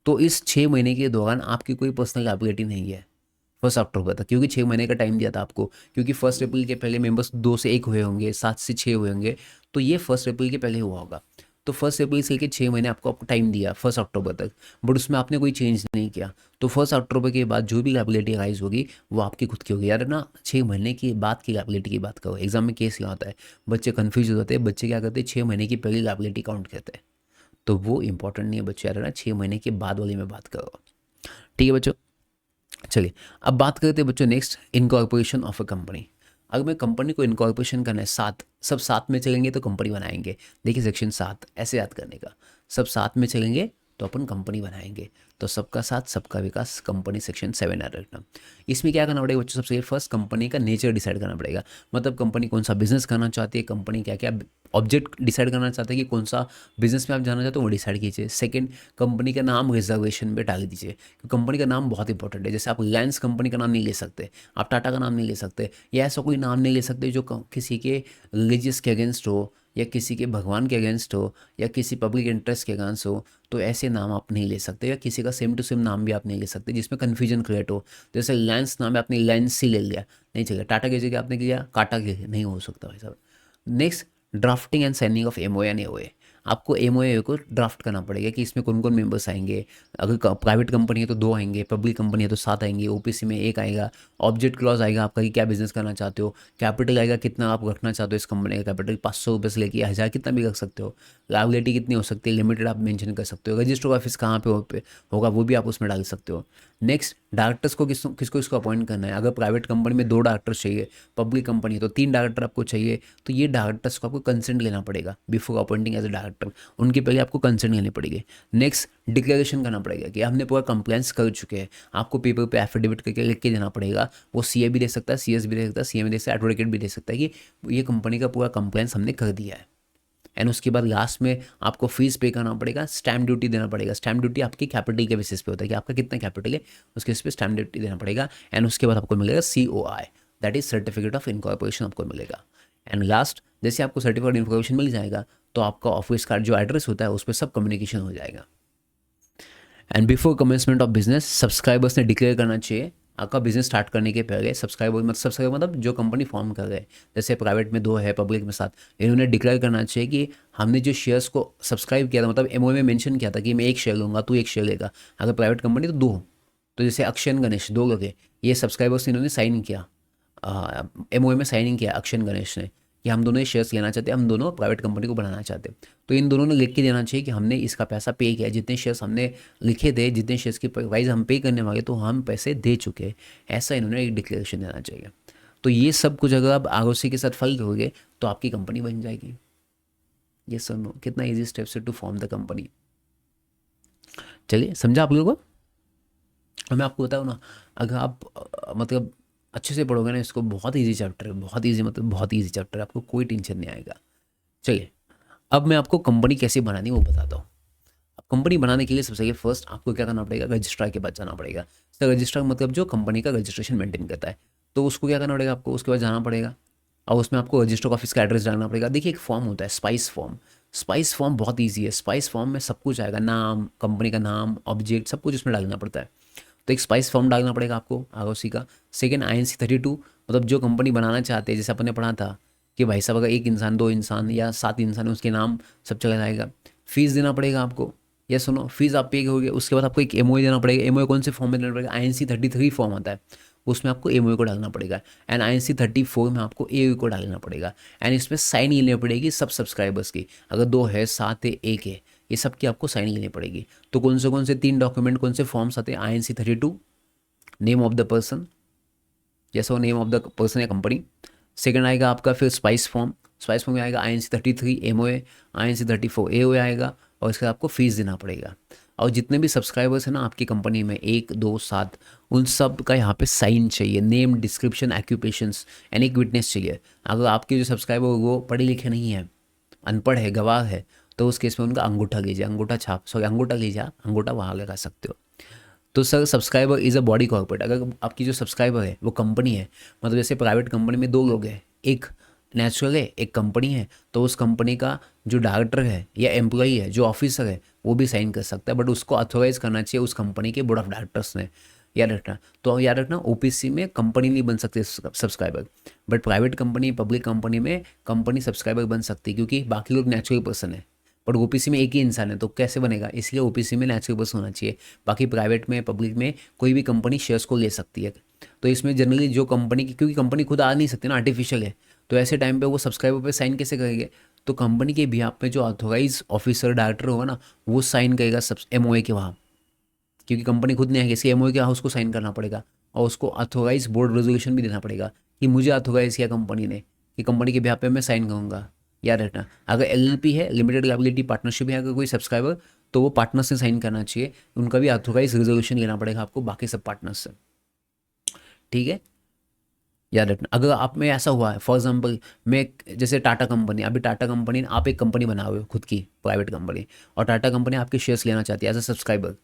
तो इस 6 महीने के दौरान आपकी कोई पर्सनल लायबिलिटी नहीं है 1 अक्टूबर तक, क्योंकि 6 महीने का टाइम दिया था आपको, क्योंकि 1 अप्रैल के पहले मेंबर्स 2 से 1 हुए होंगे, 7 से 6 हुए होंगे, तो ये 1 अप्रैल के पहले हुआ होगा। तो 1 अप्रैल से लेकर 6 महीने आपको टाइम दिया 1 अक्टूबर तक, बट उसमें आपने कोई चेंज नहीं किया, तो 1 अक्टूबर के बाद जो भी लायबिलिटी राइज होगी वो आपकी खुद की होगी। यार ना, 6 महीने के बाद की लायबिलिटी की बात करो। एग्जाम में केस क्या होता है, बच्चे कन्फ्यूज हो जाते हैं, बच्चे क्या करते हैं 6 महीने की पहली लायबिलिटी काउंट करते हैं, तो वो इंपॉर्टेंट नहीं है बच्चे, यार ना 6 महीने के बाद वाली में बात करो। ठीक है बच्चों, चलिए अब बात करते हैं बच्चों next, incorporation of a company. अगर मैं कंपनी को इनकॉर्पोरेशन करना है, साथ सब साथ में चलेंगे तो कंपनी बनाएंगे। देखिए सेक्शन 7 ऐसे याद करने का, सब साथ में चलेंगे तो अपन कंपनी बनाएंगे, तो सबका साथ सबका विकास कंपनी सेक्शन 7 याद रखना। इसमें क्या करना पड़ेगा बच्चों, सबसे फर्स्ट कंपनी का नेचर डिसाइड करना पड़ेगा, मतलब कंपनी कौन सा बिजनेस करना चाहती है, कंपनी क्या क्या ऑब्जेक्ट डिसाइड करना चाहते हैं कि कौन सा बिजनेस में आप जाना चाहते हो, वो डिसाइड कीजिए। सेकंड, कंपनी का नाम रिजर्वेशन पे डाल दीजिए, क्योंकि कंपनी का नाम बहुत इंपॉर्टेंट है। जैसे आप रिलायंस कंपनी का नाम नहीं ले सकते, आप टाटा का नाम नहीं ले सकते, या ऐसा कोई नाम नहीं ले सकते जो किसी के रिलीजियस के अगेंस्ट हो, या किसी के भगवान के अगेंस्ट हो, या किसी पब्लिक इंटरेस्ट के अगेंस्ट हो, तो ऐसे नाम आप नहीं ले सकते, या किसी का सेम टू सेम नाम भी आप नहीं ले सकते जिसमें कन्फ्यूजन क्रिएट हो। जैसे रिलायंस नाम है, आपने रिलायंस ही ले लिया, नहीं चलेगा। टाटा की जगह आपने लिया काटा के, नहीं हो सकता भाई साहब। Next, drafting and signing off MOA and AOA. आपको एमओए को ड्राफ्ट करना पड़ेगा कि इसमें कौन कौन मेंबर्स आएंगे। अगर प्राइवेट कंपनी है तो 2 आएंगे, पब्लिक कंपनी है तो 7 आएंगे, ओपीसी में 1 आएगा। ऑब्जेक्ट क्लॉज आएगा आपका कि क्या बिजनेस करना चाहते हो, कैपिटल आएगा कितना आप रखना चाहते हो इस कंपनी का कैपिटल, 500 रुपये से लेकर 1000 कितना भी रख सकते हो। लायबिलिटी कितनी हो सकती है, लिमिटेड आप मेंशन कर सकते हो। रजिस्टर ऑफिस कहाँ पे होगा वो भी आप उसमें डाल सकते हो। नेक्स्ट, डायरेक्टर्स को किसको किसको अपॉइंट करना है। अगर प्राइवेट कंपनी में 2 डायरेक्टर्स चाहिए, पब्लिक कंपनी है तो 3 डायरेक्टर आपको चाहिए, तो ये डायरेक्टर्स को आपको कंसेंट लेना पड़ेगा before appointing as a director, उनके पहले आपको कंसेंट लेनी पड़ेगी। नेक्स्ट, डिक्लेरेशन करना पड़ेगा कि हमने पूरा कंप्लायंस कर चुके हैं, आपको पेपर पे एफिडेविट करके लिख के देना पड़ेगा। वो सीए भी दे सकता है, सीएस भी दे सकता है, सीएम दे सकता है, एडवोकेट भी दे सकता है कि ये कंपनी का पूरा कंप्लायंस हमने कर दिया है। एंड उसके बाद लास्ट में आपको फीस पे करना पड़ेगा, स्टैम्प ड्यूटी देना पड़ेगा। स्टैम्प ड्यूटी आपकी कैपिटल के बेसिस पे होता है कि आपका कितना कैपिटल है, उसके बेसिस पे स्टैम्प ड्यूटी देना पड़ेगा। एंड उसके बाद आपको मिलेगा COI, that is certificate of incorporation आपको मिलेगा। एंड लास्ट, जैसे आपको सर्टिफिकेट इनकॉर्पोरेशन मिल जाएगा तो आपका ऑफिस का जो एड्रेस होता है उस पर सब कम्युनिकेशन हो जाएगा। And before commencement of business, subscribers ने डिक्लेयर करना चाहिए आपका बिजनेस स्टार्ट करने के पहले। सब्सक्राइबर मतलब जो कंपनी फॉर्म कर रहे हैं, जैसे प्राइवेट में 2 है, पब्लिक में 7, इन्होंने डिक्लेयर करना चाहिए कि हमने जो शेयर्स को सब्सक्राइब किया था, मतलब एमओए में मेंशन किया था कि मैं 1 शेयर लूँगा, तू 1 शेयर लेगा। अगर प्राइवेट कंपनी तो 2, तो जैसे अक्षय गणेश 2 लोग हैं, ये सब्सक्राइबर्स इन्होंने साइन किया, एमओए में साइनिंग किया अक्षय गणेश ने कि हम दोनों ये शेयर्स लेना चाहते हैं, हम दोनों प्राइवेट कंपनी को बनाना चाहते हैं। तो इन दोनों ने लिख के देना चाहिए कि हमने इसका पैसा पे किया, जितने शेयर्स हमने लिखे थे, जितने शेयर्स की प्राइस हम पे करने वाले, तो हम पैसे दे चुके हैं, ऐसा इन्होंने एक डिक्लेरेशन देना चाहिए। तो ये सब कुछ अगर आप आरओसी के साथ फल करोगे तो आपकी कंपनी बन जाएगी। ये सुनो कितना ईजी स्टेप्स है टू फॉर्म द कंपनी। चलिए समझा आप लोगों को। मैं आपको बताऊँ ना, अगर आप मतलब अच्छे से पढ़ोगे ना इसको, बहुत इजी चैप्टर है, बहुत इजी, मतलब बहुत इजी चैप्टर है, आपको कोई टेंशन नहीं आएगा। चलिए अब मैं आपको कंपनी कैसे बनानी है वो बताता हूँ। अब कंपनी बनाने के लिए सबसे पहले फर्स्ट आपको क्या करना पड़ेगा, रजिस्ट्रार के पास जाना पड़ेगा। तो रजिस्ट्रार मतलब जो कंपनी का रजिस्ट्रेशन मेंटेन करता है, तो उसको क्या करना पड़ेगा आपको, उसके बाद जाना पड़ेगा और उसमें आपको रजिस्टर ऑफिस का एड्रेस डालना पड़ेगा। देखिए एक फॉर्म होता है स्पाइस फॉर्म, स्पाइस फॉर्म बहुत ईजी है। स्पाइस फॉर्म में सब कुछ आएगा, नाम, कंपनी का नाम, ऑब्जेक्ट, सब कुछ उसमें डालना पड़ता है। तो एक स्पाइस फॉर्म डालना पड़ेगा आपको आरओसी का। सेकेंड INC 32, मतलब जो कंपनी बनाना चाहते हैं, जैसे अपन ने पढ़ा था कि भाई साहब अगर एक इंसान, 2 इंसान या 7 इंसान है, उसके नाम सब चला जाएगा। फीस देना पड़ेगा आपको। ये सुनो, फीस आप पे करोगे, उसके बाद आपको एक एमओए देना पड़ेगा। एमओए कौन से फॉर्म में देना पड़ेगा? INC 33 फॉर्म आता है, उसमें आपको एमओए को डालना पड़ेगा। एंड INC 34 में आपको एओए को डालना पड़ेगा। एंड इसमें साइन लेनी पड़ेगी सब सब्सक्राइबर्स की, अगर 2 है, 7 है, 1 है, ये सब की आपको साइन लेनी पड़ेगी। तो कौन से 3 डॉक्यूमेंट, कौन से फॉर्म्स आते हैं? INC 32, name of the person, जैसा नेम ऑफ द पर्सन या कंपनी। सेकंड आएगा आपका फिर स्पाइस फॉर्म, स्पाइस फॉर्म में आएगा INC 33 एमओए, INC 34 एओए आएगा, और इसका आपको फीस देना पड़ेगा। और जितने भी सब्सक्राइबर्स हैं ना आपकी कंपनी में, 1, 2, 7, उन सब का यहाँ पे साइन चाहिए, नेम, डिस्क्रिप्शन, एक्यूपेशंस, एंड एक विटनेस चाहिए। अगर आपके जो सब्सक्राइबर वो पढ़े लिखे नहीं है, अनपढ़ है, गवाह है, तो उस केस में उनका अंगूठा लीजिए, अंगूठा छाप, सॉरी अंगूठा लीजिए, अंगूठा वहाँ लगा सकते हो। तो sir subscriber is a body corporate. अगर आपकी जो सब्सक्राइबर है वो कंपनी है, मतलब जैसे प्राइवेट कंपनी में 2 लोग हैं, एक नेचुरल है, एक कंपनी है, तो उस कंपनी का जो डायरेक्टर है या एम्प्लॉई है, जो ऑफिसर है, वो भी साइन कर सकता है, बट उसको अथोराइज करना चाहिए उस कंपनी के बोर्ड ऑफ डायरेक्टर्स ने। याद रखना। तो याद रखना, ओपीसी में कंपनी नहीं बन सकते subscriber, but private company, public company में कंपनी सब्सक्राइबर बन सकती है, क्योंकि बाकी लोग नेचुरल पर्सन है, बट ओपीसी में एक ही इंसान है, तो कैसे बनेगा? इसलिए ओपीसी में नेचुरल पर्सन होना चाहिए। बाकी प्राइवेट में, पब्लिक में कोई भी कंपनी शेयर्स को ले सकती है। तो इसमें जनरली जो कंपनी की, क्योंकि कंपनी खुद आ नहीं सकती ना, आर्टिफिशियल है, तो ऐसे टाइम पे वो सब्सक्राइबर पे साइन कैसे करेंगे? तो कंपनी के बिहाफ पे जो ऑथोराइज ऑफिसर, डायरेक्टर होगा ना, वो साइन करेगा सब एमओए के वहाँ, क्योंकि कंपनी खुद नहीं आएगी, इसके एमओए के वहाँ उसको साइन करना पड़ेगा, और उसको ऑथोराइज बोर्ड रेजोल्यूशन भी देना पड़ेगा कि मुझे ऑथोराइज किया कंपनी ने, कि कंपनी के बिहाफ पे मैं साइन करूँगा। याद रखना, अगर एलएलपी है, लिमिटेड लायबिलिटी पार्टनरशिप है, अगर कोई सब्सक्राइबर, तो वो पार्टनर से साइन करना चाहिए, उनका भी ऑथोराइज रेजोल्यूशन लेना पड़ेगा आपको बाकी सब पार्टनर्स से। ठीक है, याद रखना। अगर आप में ऐसा हुआ है, फॉर एग्जांपल मैं, जैसे टाटा कंपनी, अभी टाटा कंपनी, आप एक कंपनी बना हुए हो खुद की प्राइवेट कंपनी, और टाटा कंपनी आपके शेयर्स लेना चाहती है एज अ सब्सक्राइबर,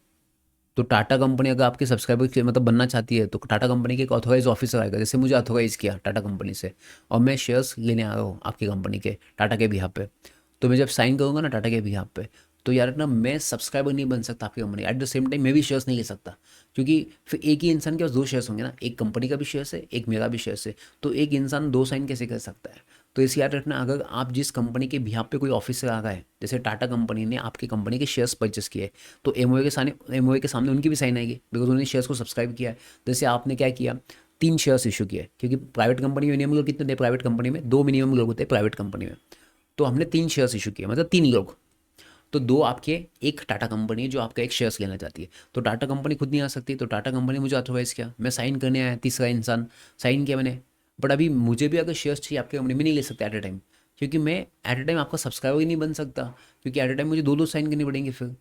तो टाटा कंपनी अगर आपके सब्सक्राइबर के मतलब बनना चाहती है, तो टाटा कंपनी के एक ऑथोराइज ऑफिसर आएगा, जैसे मुझे ऑथोराइज किया टाटा कंपनी से, और मैं शेयर्स लेने आ रहा हूँ आपकी कंपनी के, टाटा के बिहाफ पे, तो मैं जब साइन करूँगा ना टाटा के बिहाफ पे, तो यार ना मैं सब्सक्राइबर नहीं बन सकता आपकी company, at the same time मैं भी शेयर्स नहीं ले सकता, क्योंकि फिर एक ही इंसान के पास 2 शेयर्स होंगे ना, एक कंपनी का भी शेयर्स है, एक मेरा भी शेयर्स है, तो एक इंसान 2 साइन कैसे कर सकता है? तो इसे याद रखना, अगर आप जिस कंपनी के बिहाफ पे कोई ऑफिसर आ रहा है, जैसे टाटा कंपनी ने आपकी कंपनी के शेयर्स परचेस किए, तो एमओए के सामने उनकी भी साइन आएगी, बिकॉज उन्होंने शेयर्स को सब्सक्राइब किया है। जैसे आपने क्या किया, 3 शेयर्स इशू किए, क्योंकि प्राइवेट कंपनी में मिनिमम लोग कितने थे? प्राइवेट कंपनी में 2 मिनिमम लोग होते हैं प्राइवेट कंपनी में, तो हमने 3 शेयर्स इशू किए, मतलब 3 लोग, तो 2 आपके, एक टाटा कंपनी है जो आपका एक शेयर्स लेना चाहती है, तो टाटा कंपनी खुद नहीं आ सकती, तो टाटा कंपनी मुझे ऑथोराइज किया, मैं साइन करने आया, तीसरा इंसान साइन किया मैंने, बट अभी मुझे भी अगर शेयर्स चाहिए आपकी कंपनी में, नहीं ले सकता एट ए टाइम, क्योंकि मैं एट ए टाइम आपका सब्सक्राइबर ही नहीं बन सकता, क्योंकि एट ए टाइम मुझे 2 साइन करनी पड़ेंगे फिर।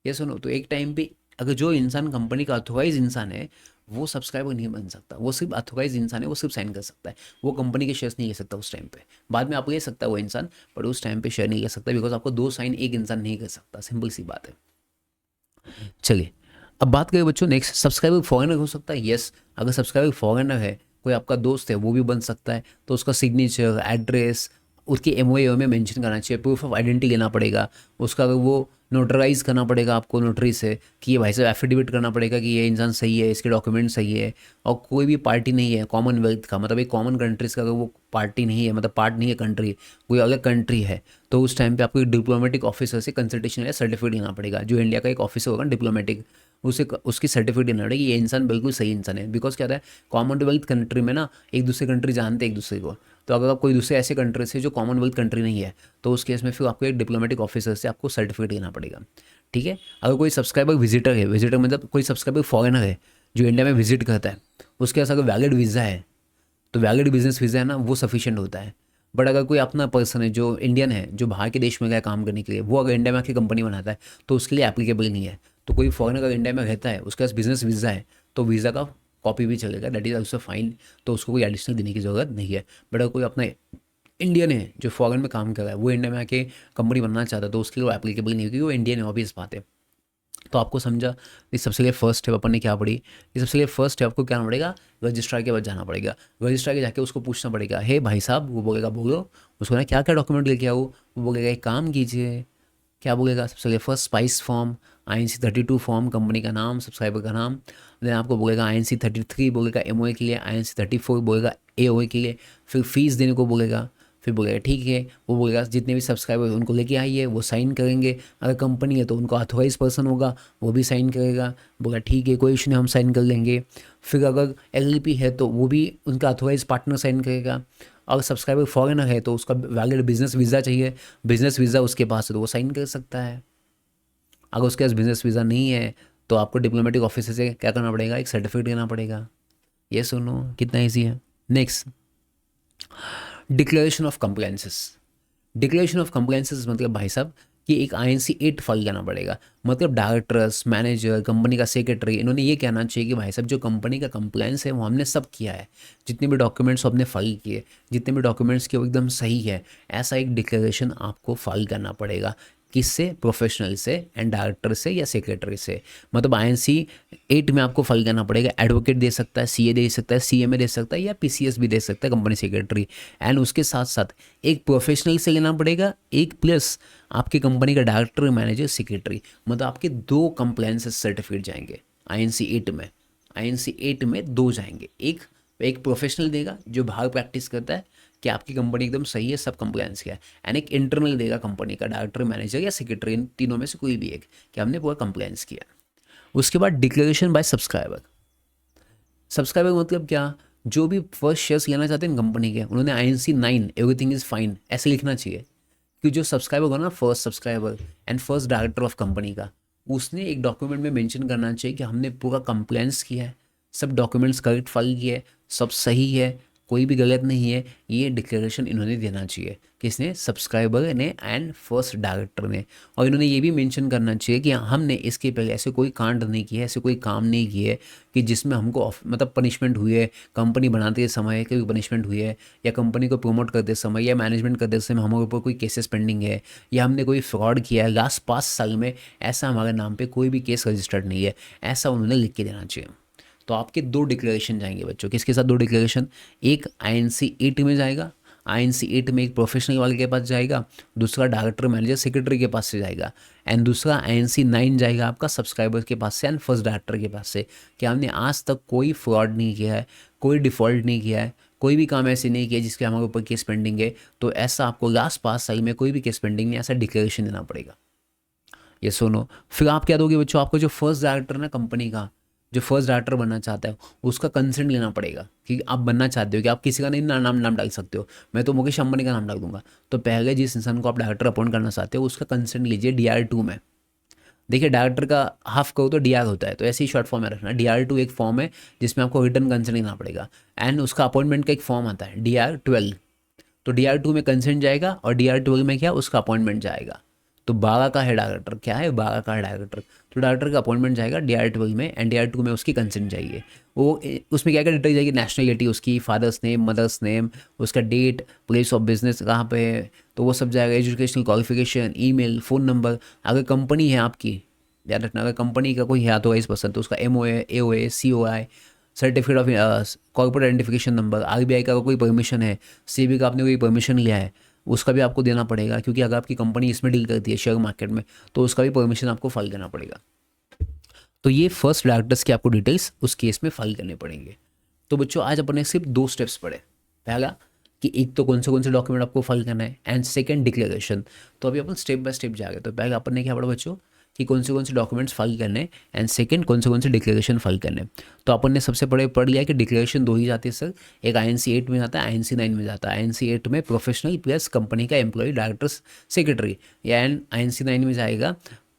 ये सुनो, तो एक टाइम पे अगर जो इंसान कंपनी का अथोराइज इंसान है, वो सब्सक्राइबर नहीं बन सकता, वो सिर्फ अथोराइज इंसान है, वो सिर्फ साइन कर सकता है, वो कंपनी के शेयर्स नहीं ले सकता उस टाइम पे। बाद में आप ले सकता है वो इंसान, पर उस टाइम पे शेयर नहीं ले सकता, बिकॉज आपको 2 साइन एक इंसान नहीं कर सकता, सिंपल सी बात है। चलिए, अब बात करें बच्चों नेक्स्ट, सब्सक्राइबर फॉरेनर हो सकता है? यस, अगर सब्सक्राइबर फॉरेनर है, कोई आपका दोस्त है, वो भी बन सकता है, तो उसका सिग्नेचर, एड्रेस, उसके एमओए में मेंशन करना चाहिए, प्रूफ ऑफ आइडेंटिटी लेना पड़ेगा उसका, अगर वो नोटराइज करना पड़ेगा आपको नोटरी से, कि ये भाई साहब एफिडेविट करना पड़ेगा कि ये इंसान सही है, इसके डॉक्यूमेंट सही है, और कोई भी पार्टी नहीं है कॉमनवेल्थ का, मतलब एक कॉमन कंट्रीज़ का अगर वो पार्टी नहीं है, मतलब पार्ट नहीं है कंट्री, कोई अलग कंट्री है, तो उस टाइम पे आपको एक डिप्लोमेटिक ऑफिसर से कंसल्टेशन या सर्टिफिकेट लेना पड़ेगा, जो इंडिया का एक ऑफिसर होगा डिप्लोमेटिक, उसे उसकी सर्टिफिकेट देना पड़ेगा कि ये इंसान बिल्कुल सही इंसान है, बिकॉज क्या होता है कॉमनवेल्थ कंट्री में ना, एक दूसरे कंट्री जानते हैं एक दूसरे को, तो अगर आप कोई दूसरे ऐसे कंट्री से जो कॉमनवेल्थ कंट्री नहीं है, तो उस केस में फिर आपको एक डिप्लोमेटिक ऑफिसर से आपको सर्टिफिकेट लेना पड़ेगा। ठीक है, अगर कोई सब्सक्राइबर विजिटर है, विजिटर मतलब कोई सब्सक्राइबर फॉरेनर है जो इंडिया में विजिट करता है, उसके पास अगर वैलिड वीज़ा है, तो वैलिड बिजनेस वीज़ा है ना, वो सफिशिएंट होता है। बट अगर कोई अपना पर्सन है जो इंडियन है, जो बाहर के देश में गया काम करने के लिए, वो अगर इंडिया में आके कंपनी बनाता है, तो उसके लिए एप्लीकेबल नहीं है। तो कोई फॉरेनर अगर इंडिया में रहता है, उसके पास बिजनेस वीज़ा है, तो वीज़ा का कॉपी भी चलेगा, दैट इज़ ऑल्सो फाइन, तो उसको कोई एडिशनल देने की ज़रूरत नहीं है। बट अगर कोई अपना इंडियन है जो फॉरेन में काम कर रहा है, वो इंडिया में आके कंपनी बनना चाहता है, तो उसके लिए वो एप्लीकेबल नहीं है, क्योंकि वो इंडियन है, ऑब्वियस बात है। तो आपको समझा, इस सबसे लिए फर्स्ट स्टेप अपन ने क्या पढ़ी, इस सबसे लिए फर्स्ट स्टेप आपको क्या करना पड़ेगा, रजिस्ट्रार के पास जाना पड़ेगा, रजिस्ट्रार के जाके उसको पूछना पड़ेगा, हे भाई साहब, वो बोलेगा बोलो, उसको ना क्या क्या डॉक्यूमेंट लेके आओ, वो बोलेगा एक काम कीजिए क्या बोलेगा, सबसे पहले first spice form, INC32 form, company का नाम, सब्सक्राइबर का नाम। देन आपको बोलेगा INC33 बोलेगा MOA के लिए, INC34 बोलेगा AOA के लिए। फिर फीस देने को बोलेगा, फिर बोलेगा ठीक है, वो बोलेगा जितने भी सब्सक्राइबर उनको लेके आइए, वो साइन करेंगे। अगर कंपनी है तो उनको ऑथोराइज पर्सन होगा, वो भी साइन करेगा। बोला ठीक है, कोई इशू नहीं, हम साइन कर लेंगे। फिर अगर LLP है तो वो भी उनका ऑथोराइज पार्टनर साइन करेगा। अगर सब्सक्राइबर फॉरेनर है तो उसका वैलिड बिजनेस वीज़ा चाहिए, बिजनेस वीज़ा उसके पास है तो वो साइन कर सकता है। अगर उसके पास बिजनेस वीज़ा नहीं है तो आपको डिप्लोमेटिक ऑफिसर से क्या करना पड़ेगा, एक सर्टिफिकेट देना पड़ेगा। ये सुनो कितना ईजी है। Next, declaration of compliances. Declaration of compliances मतलब भाई साहब कि एक INC8 फाइल करना पड़ेगा। मतलब डायरेक्टर्स, मैनेजर, कंपनी का सेक्रेटरी, इन्होंने ये कहना चाहिए कि भाई साहब जो कंपनी का कंप्लायंस है वो हमने सब किया है, जितने भी डॉक्यूमेंट्स हमने फाइल किए, जितने भी डॉक्यूमेंट्स किए वो एकदम सही है। ऐसा एक डिक्लेरेशन आपको फाइल करना पड़ेगा। किससे, प्रोफेशनल से एंड डायरेक्टर से या सेक्रेटरी से। मतलब INC8 में आपको फाइल करना पड़ेगा। एडवोकेट दे सकता है, CA दे सकता है, CMA दे सकता है या PCS भी दे सकता है, कंपनी सेक्रेटरी। एंड उसके साथ साथ एक प्रोफेशनल से लेना पड़ेगा, एक प्लस आपकी कंपनी का डायरेक्टर, मैनेजर, सेक्रेटरी। मतलब आपके 2 कंप्लायंस सर्टिफिकेट जाएंगे INC8 में। INC8 में 2 जाएंगे। एक प्रोफेशनल देगा जो बाहर प्रैक्टिस करता है कि आपकी कंपनी एकदम सही है, सब कंप्लायंस किया है। एंड एक इंटरनल देगा कंपनी का डायरेक्टर, मैनेजर या सेक्रेटरी, इन तीनों में से कोई भी एक, कि हमने पूरा कंप्लायंस किया। उसके बाद डिक्लेरेशन बाय सब्सक्राइबर। सब्सक्राइबर मतलब क्या, जो भी फर्स्ट शेयर्स लेना चाहते हैं कंपनी के, उन्होंने INC9 एवरीथिंग इज़ फाइन ऐसे लिखना चाहिए। कि जो सब्सक्राइबर होगा ना, first subscriber and first director of company का, उसने एक डॉक्यूमेंट में मेंशन करना चाहिए कि हमने पूरा कंप्लायंस किया है, सब डॉक्यूमेंट्स करेक्ट फाइल किए, सब सही है, कोई भी गलत नहीं है। ये डिक्लेरेशन इन्होंने देना चाहिए, किसने, सब्सक्राइबर ने एंड फर्स्ट डायरेक्टर ने। और इन्होंने ये भी मेंशन करना चाहिए कि हमने इसके पहले ऐसे कोई कांड नहीं किया है, ऐसे कोई काम नहीं किए है कि जिसमें हमको मतलब पनिशमेंट हुई है, कंपनी बनाते समय कोई पनिशमेंट हुई है, या कंपनी को प्रमोट करते समय या मैनेजमेंट करते समय हमारे ऊपर कोई केसेस पेंडिंग है, या हमने कोई फ्रॉड किया है लास्ट 5 साल में, ऐसा हमारे नाम पे कोई भी केस रजिस्टर्ड नहीं है, ऐसा उन्होंने लिख के देना चाहिए। तो आपके 2 डिक्लेरेशन जाएंगे बच्चों। किसके साथ 2 डिक्लेरेशन, एक INC8 में जाएगा, INC8 में एक प्रोफेशनल वाले के पास जाएगा, दूसरा डायरेक्टर, मैनेजर, सेक्रेटरी के पास से जाएगा। एंड दूसरा INC9 जाएगा आपका सब्सक्राइबर के पास से एंड फर्स्ट डायरेक्टर के पास से, कि हमने आज तक कोई फ्रॉड नहीं किया है, कोई डिफ़ॉल्ट नहीं किया है, कोई भी काम ऐसे नहीं किया जिसके हमारे ऊपर केस पेंडिंग है। तो ऐसा आपको लास्ट 5 साल में कोई भी केस पेंडिंग नहीं, ऐसा डिक्लेरेशन देना पड़ेगा। ये सुनो, फिर आप क्या दोगे बच्चों, आपको जो फर्स्ट डायरेक्टर ना कंपनी का, जो फर्स्ट डायरेक्टर बनना चाहता है, उसका कंसेंट लेना पड़ेगा कि आप बनना चाहते हो, कि आप किसी का नहीं नाम डाल सकते हो। मैं तो मुकेश अंबानी का नाम डाल दूंगा। तो पहले जिस इंसान को आप डायरेक्टर अपॉइंट करना चाहते हो उसका कंसेंट लीजिए DR2 में। देखिए डायरेक्टर का हाफ कहो तो DR होता है, तो ऐसे ही शॉर्ट फॉर्म में रखना। DR2 एक फॉर्म है जिसमें आपको रिटर्न कंसेंट लेना पड़ेगा। एंड उसका अपॉइंटमेंट का एक फॉर्म आता है DR12। तो DR2 में कंसेंट जाएगा और DR12 में क्या, उसका अपॉइंटमेंट जाएगा। तो 12 का है डायरेक्टर, क्या है 12 का है डायरेक्टर, तो डायरेक्टर का अपॉइंटमेंट जाएगा DR12 में एंड DR2 में उसकी कंसेंट चाहिए। वो उसमें क्या क्या डिटेल जाएगी, नेशनलिटी उसकी, फादर्स नेम, मदर्स नेम, उसका डेट, प्लेस ऑफ बिजनेस कहाँ पे है, तो वो सब जाएगा। Educational qualification, email, phone number. अगर कंपनी है आपकी, याद रखना, अगर कंपनी का कोई है तो इस पसंद, तो उसका MOA, AOA, COI, certificate of corporate identification number, RBI का कोई परमिशन है, SEBI का आपने कोई परमिशन लिया है, उसका भी आपको देना पड़ेगा। क्योंकि अगर आपकी कंपनी इसमें डील करती है शेयर मार्केट में, तो उसका भी परमिशन आपको फाइल करना पड़ेगा। तो ये फर्स्ट डायरेक्टर्स की आपको डिटेल्स उस केस में फाइल करने पड़ेंगे। तो बच्चों आज अपने सिर्फ 2 स्टेप्स पढ़े। पहला कि एक तो कौन से डॉक्यूमेंट आपको फाइल करना है, एंड सेकंड डिक्लेरेशन। तो अभी अपन स्टेप बाय स्टेप जा गए। तो पहले अपन ने क्या पढ़ा बच्चों, कि कौन से डॉक्यूमेंट्स फाइल करने, एंड सेकंड कौन से डिक्लेरेशन फाइल करने। तो अपन ने सबसे पढ़ लिया कि डिक्लेरेशन 2 ही जाती है सर, एक INC8 में जाता है, INC9 में जाता है। INC8 में प्रोफेशनल प्लस कंपनी का एम्प्लॉय, डायरेक्टर, सेक्रेटरी, या एंड INC9 में जाएगा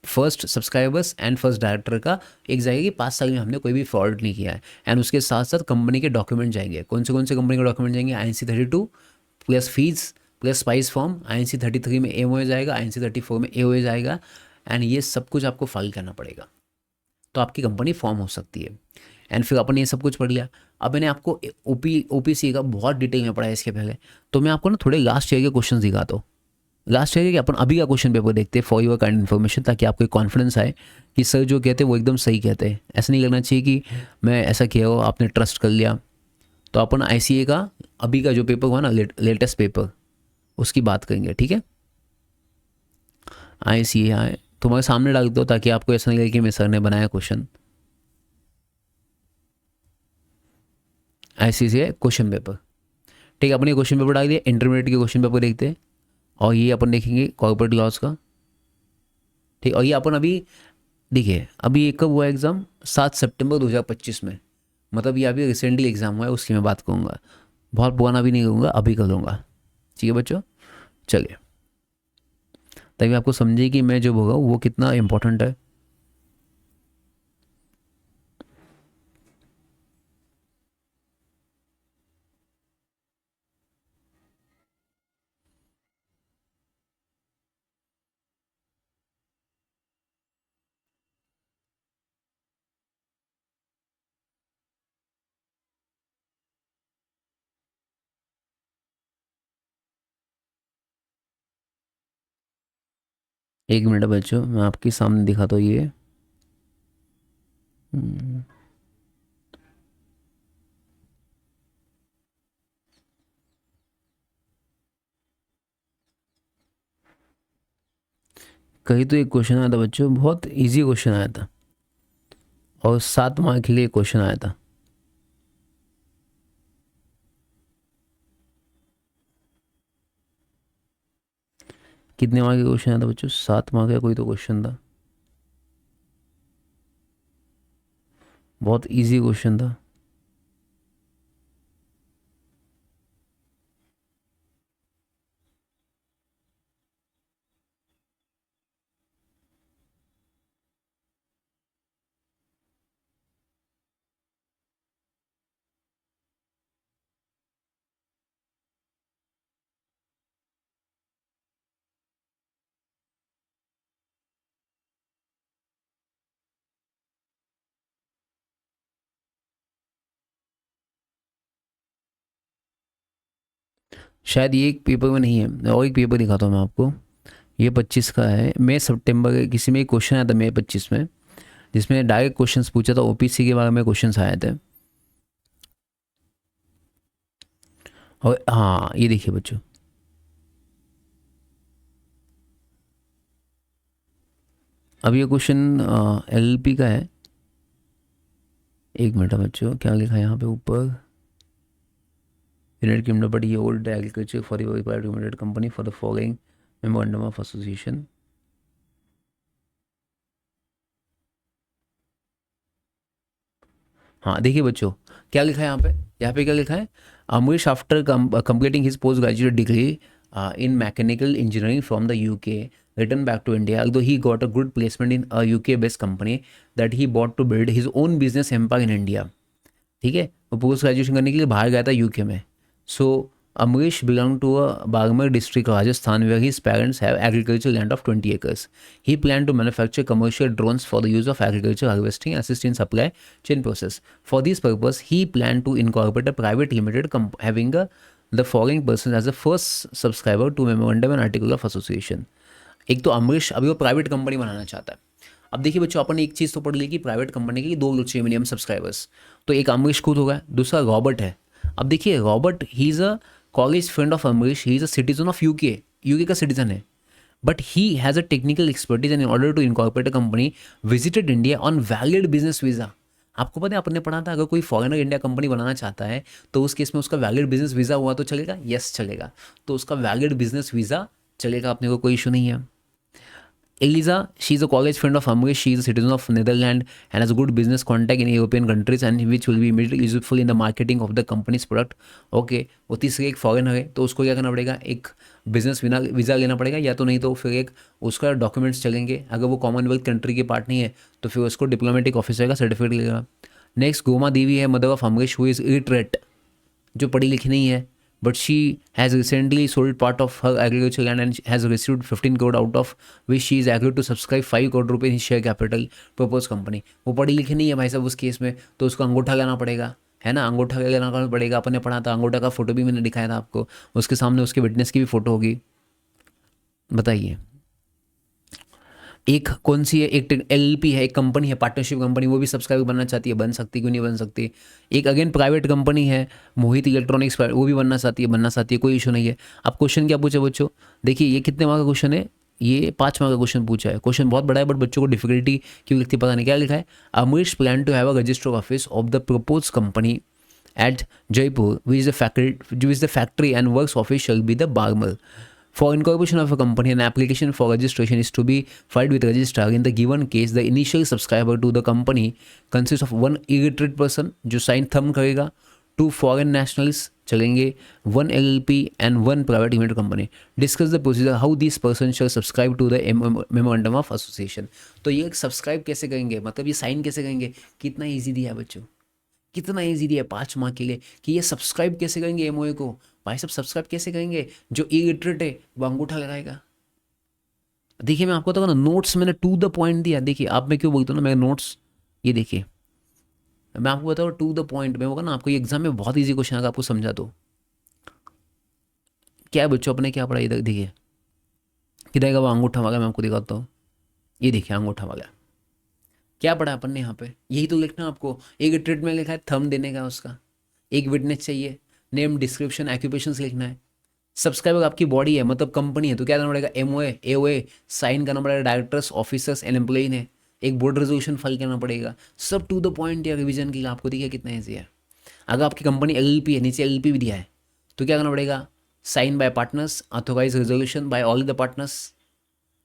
first subscribers and first director का एक जाएगा कि 5 साल में हमने कोई भी फ्रॉड नहीं किया है। एंड उसके साथ साथ कंपनी के डॉक्यूमेंट जाएंगे। कौन से कंपनी के डॉक्यूमेंट जाएंगे, INC32 plus fees plus spice form, INC33 में MOA जाएगा, INC34 में AOA जाएगा। एंड ये सब कुछ आपको फाइल करना पड़ेगा, तो आपकी कंपनी फॉर्म हो सकती है। एंड फिर अपन ये सब कुछ पढ़ लिया। अब मैंने आपको OPC का बहुत डिटेल में पढ़ा है इसके पहले, तो मैं आपको ना थोड़े लास्ट ईयर के क्वेश्चन दिखाता हूँ। लास्ट ईयर कि अपन अभी का क्वेश्चन पेपर देखते हैं फॉर योर काइंड इन्फॉर्मेशन, ताकि आपको कॉन्फिडेंस आए कि सर जो कहते हैं वो एकदम सही कहते हैं। ऐसा नहीं लगना चाहिए कि मैं ऐसा किया हो आपने ट्रस्ट कर लिया। तो अपन ICA का अभी का जो पेपर हुआ ना, लेटेस्ट पेपर, उसकी बात करेंगे, ठीक है। ICAI तुम्हारे सामने डाल दो ताकि आपको ऐसा नहीं लगे कि मैं सर ने बनाया क्वेश्चन। ICAI क्वेश्चन पेपर, ठीक है, अपने क्वेश्चन पेपर डाल दिया। इंटरमीडिएट के क्वेश्चन पेपर देखते हैं, और ये अपन देखेंगे कॉर्पोरेट लॉज का, ठीक। और ये अपन अभी देखिए, अभी ये कब हुआ एग्ज़ाम, 7 सितंबर 2025 में, मतलब ये अभी रिसेंटली एग्ज़ाम हुआ है, उसकी मैं बात करूँगा। बहुत पुराना भी नहीं करूँगा, अभी करूँगा, ठीक है बच्चों। चलिए, तभी आपको समझे कि मैं जो बोल रहा हूँ वो कितना इम्पोर्टेंट है। एक मिनट बच्चों, मैं आपके सामने दिखाता हूँ ये। हम्म, कहीं तो एक क्वेश्चन आया था बच्चों, बहुत इजी क्वेश्चन आया था, और 7 मार्क के लिए क्वेश्चन आया था। कितने मार्क का क्वेश्चन आया था बच्चों? 7 मार्क का कोई तो क्वेश्चन था, बहुत इजी क्वेश्चन था। शायद ये एक पेपर में नहीं है, और एक पेपर दिखाता हूँ मैं आपको। ये 25 का है, मई सितंबर, किसी में एक क्वेश्चन आया था मई 25 में, जिसमें डायरेक्ट क्वेश्चंस पूछा था, OPC के बारे में क्वेश्चंस आए थे। और हाँ, ये देखिए बच्चों, अब ये क्वेश्चन LLP का है। एक मिनट बच्चों, क्या लिखा है यहाँ पे ऊपर? यूनाइटेड किंगडम बट ये old agriculture for the private limited company for the following memorandum of association. हाँ देखिए बच्चों, क्या लिखा है यहाँ पे? यहाँ पे क्या लिखा है? Amrish after completing his post graduate degree in mechanical engineering from the UK returned back to India, although he got a good placement in a UK based company that he bought to build his own business empire in India। ठीक है, वो post graduation करने के लिए बाहर गया था UK में। So Amrish belong to a Barmer district Rajasthan where his parents have agriculture land of 20 acres। He plan to manufacture commercial drones for the use of agriculture harvesting assist in supply chain process. For this purpose he plan to incorporate a private limited having the following person as a first subscriber to memorandum and article of association. एक तो अमरीश अभी वो private company बनाना चाहता है। अब देखिए बच्चों, अपन एक चीज़ तो पढ़ ली कि प्राइवेट कंपनी के लिए 2 लोग चाहिए मिनिमम सब्सक्राइबर्स। तो एक अमरीश खुद होगा, दूसरा रॉबर्ट है। अब देखिए Robert, he is a college friend of Amrish, he is a citizen of UK, UK का सिटीजन है। But he has a technical expertise and in order to incorporate a company visited India on valid business visa. आपको पता है, आपने पढ़ा था, अगर कोई फॉरेनर इंडिया कंपनी बनाना चाहता है तो उस केस में उसका वैलिड बिजनेस वीज़ा हुआ तो चलेगा? यस चलेगा। तो उसका वैलिड बिजनेस वीज़ा चलेगा, अपने को कोई इशू नहीं है। Eliza, she is a college friend of Amrish. She is a citizen of Netherlands and has a good business contact in European countries and which will be immediately useful in the marketing of the company's product. Okay, वो तीसरे एक foreigner है, तो उसको क्या करना पड़ेगा? एक बिजनेस वीज़ा लेना पड़ेगा, या तो नहीं तो फिर एक उसका डॉक्यूमेंट्स चलेंगे। अगर वो कॉमनवेल्थ कंट्री के पार्ट नहीं है तो फिर उसको डिप्लोमेटिक ऑफिसर का सर्टिफिकेट लगेगा। नेक्स्ट गोमा देवी है, mother of Amrish, who is illiterate, जो पढ़ी लिखी नहीं है, but she has recently sold part of her agriculture land and has received 15 crore out of which she is agreed to subscribe 5 crore रुपये in share capital proposed company। वो पढ़ी लिखी नहीं है भाई साहब उस केस में, तो उसको अंगूठा लगाना पड़ेगा, है ना, अंगूठा लगाना पड़ेगा। अपन ने पढ़ा था, अंगूठा का फोटो भी मैंने दिखाया था आपको, उसके सामने उसके विटनेस की भी फोटो होगी। बताइए, एक कौन सी है? एक LLP है, एक कंपनी है, पार्टनरशिप कंपनी, वो भी सब्सक्राइबर बनना चाहती है, बन सकती है, क्यों नहीं बन सकती। एक अगेन प्राइवेट कंपनी है, मोहित इलेक्ट्रॉनिक्स, वो भी बनना चाहती है, कोई इशू नहीं है। अब क्वेश्चन क्या पूछे बच्चों? देखिए ये कितने मार्क का क्वेश्चन है? ये 5 मार्क का क्वेश्चन पूछा है। क्वेश्चन बहुत बड़ा है बट बच्चों को डिफिकल्टी क्यों लगती है पता नहीं। क्या लिखा है, Amrish plan to have a register office of the propose company at Jaipur, which is the factory and works office shall be the Barmer. For incorporation of a company, an application for registration is to be filed with registrar. In the given case, the initial subscriber to the company consists of one illiterate person जो sign thumb करेगा, 2 foreign nationals चलेंगे, 1 LLP and 1 private limited company. Discuss the procedure how these persons shall subscribe to the memorandum of association. तो ये subscribe कैसे करेंगे, मतलब ये sign कैसे करेंगे, कितना ईजी दिया है बच्चों, कितना ईजी दिया है 5 मार्क के लिए कि ये सब्सक्राइब कैसे करेंगे एमओए को। भाई सब सब्सक्राइब कैसे करेंगे, जो इलिटरेट है वो अंगूठा लगाएगा। देखिए मैं आपको बताऊँ ना, नोट्स मैंने टू द पॉइंट दिया। देखिए आप, मैं क्यों बोलता हूँ ना, मैं नोट्स, ये देखिए मैं आपको बताऊँ टू द पॉइंट में होगा ना, आपको ये एग्जाम में बहुत ईजी क्वेश्चन अगर आपको समझा दो। क्या है बच्चों, अपने क्या पढ़ा इधर देखिए, किधर वो अंगूठा वाला, मैं आपको दिखाता हूँ। ये देखिए अंगूठा वाला, क्या पढ़ा अपन ने यहाँ पे, यही तो लिखना आपको। एक ट्रीटमेंट लिखा है थंब देने का, उसका एक विटनेस चाहिए, नेम डिस्क्रिप्शन एक्यूपेशन लिखना है। सब्सक्राइबर आपकी बॉडी है, मतलब कंपनी है, तो क्या करना पड़ेगा, एमओए एओए साइन करना पड़ेगा, डायरेक्टर्स ऑफिसर्स एंड एम्प्लॉई ने एक बोर्ड रेजोल्यूशन फाइल करना पड़ेगा। सब टू द पॉइंट या रिवीजन के लिए आपको देखिए कितना ईजी है। अगर आपकी कंपनी एलएलपी है, नीचे एलएलपी भी दिया है, तो क्या करना पड़ेगा, sign by partners, authorise resolution by all the partners,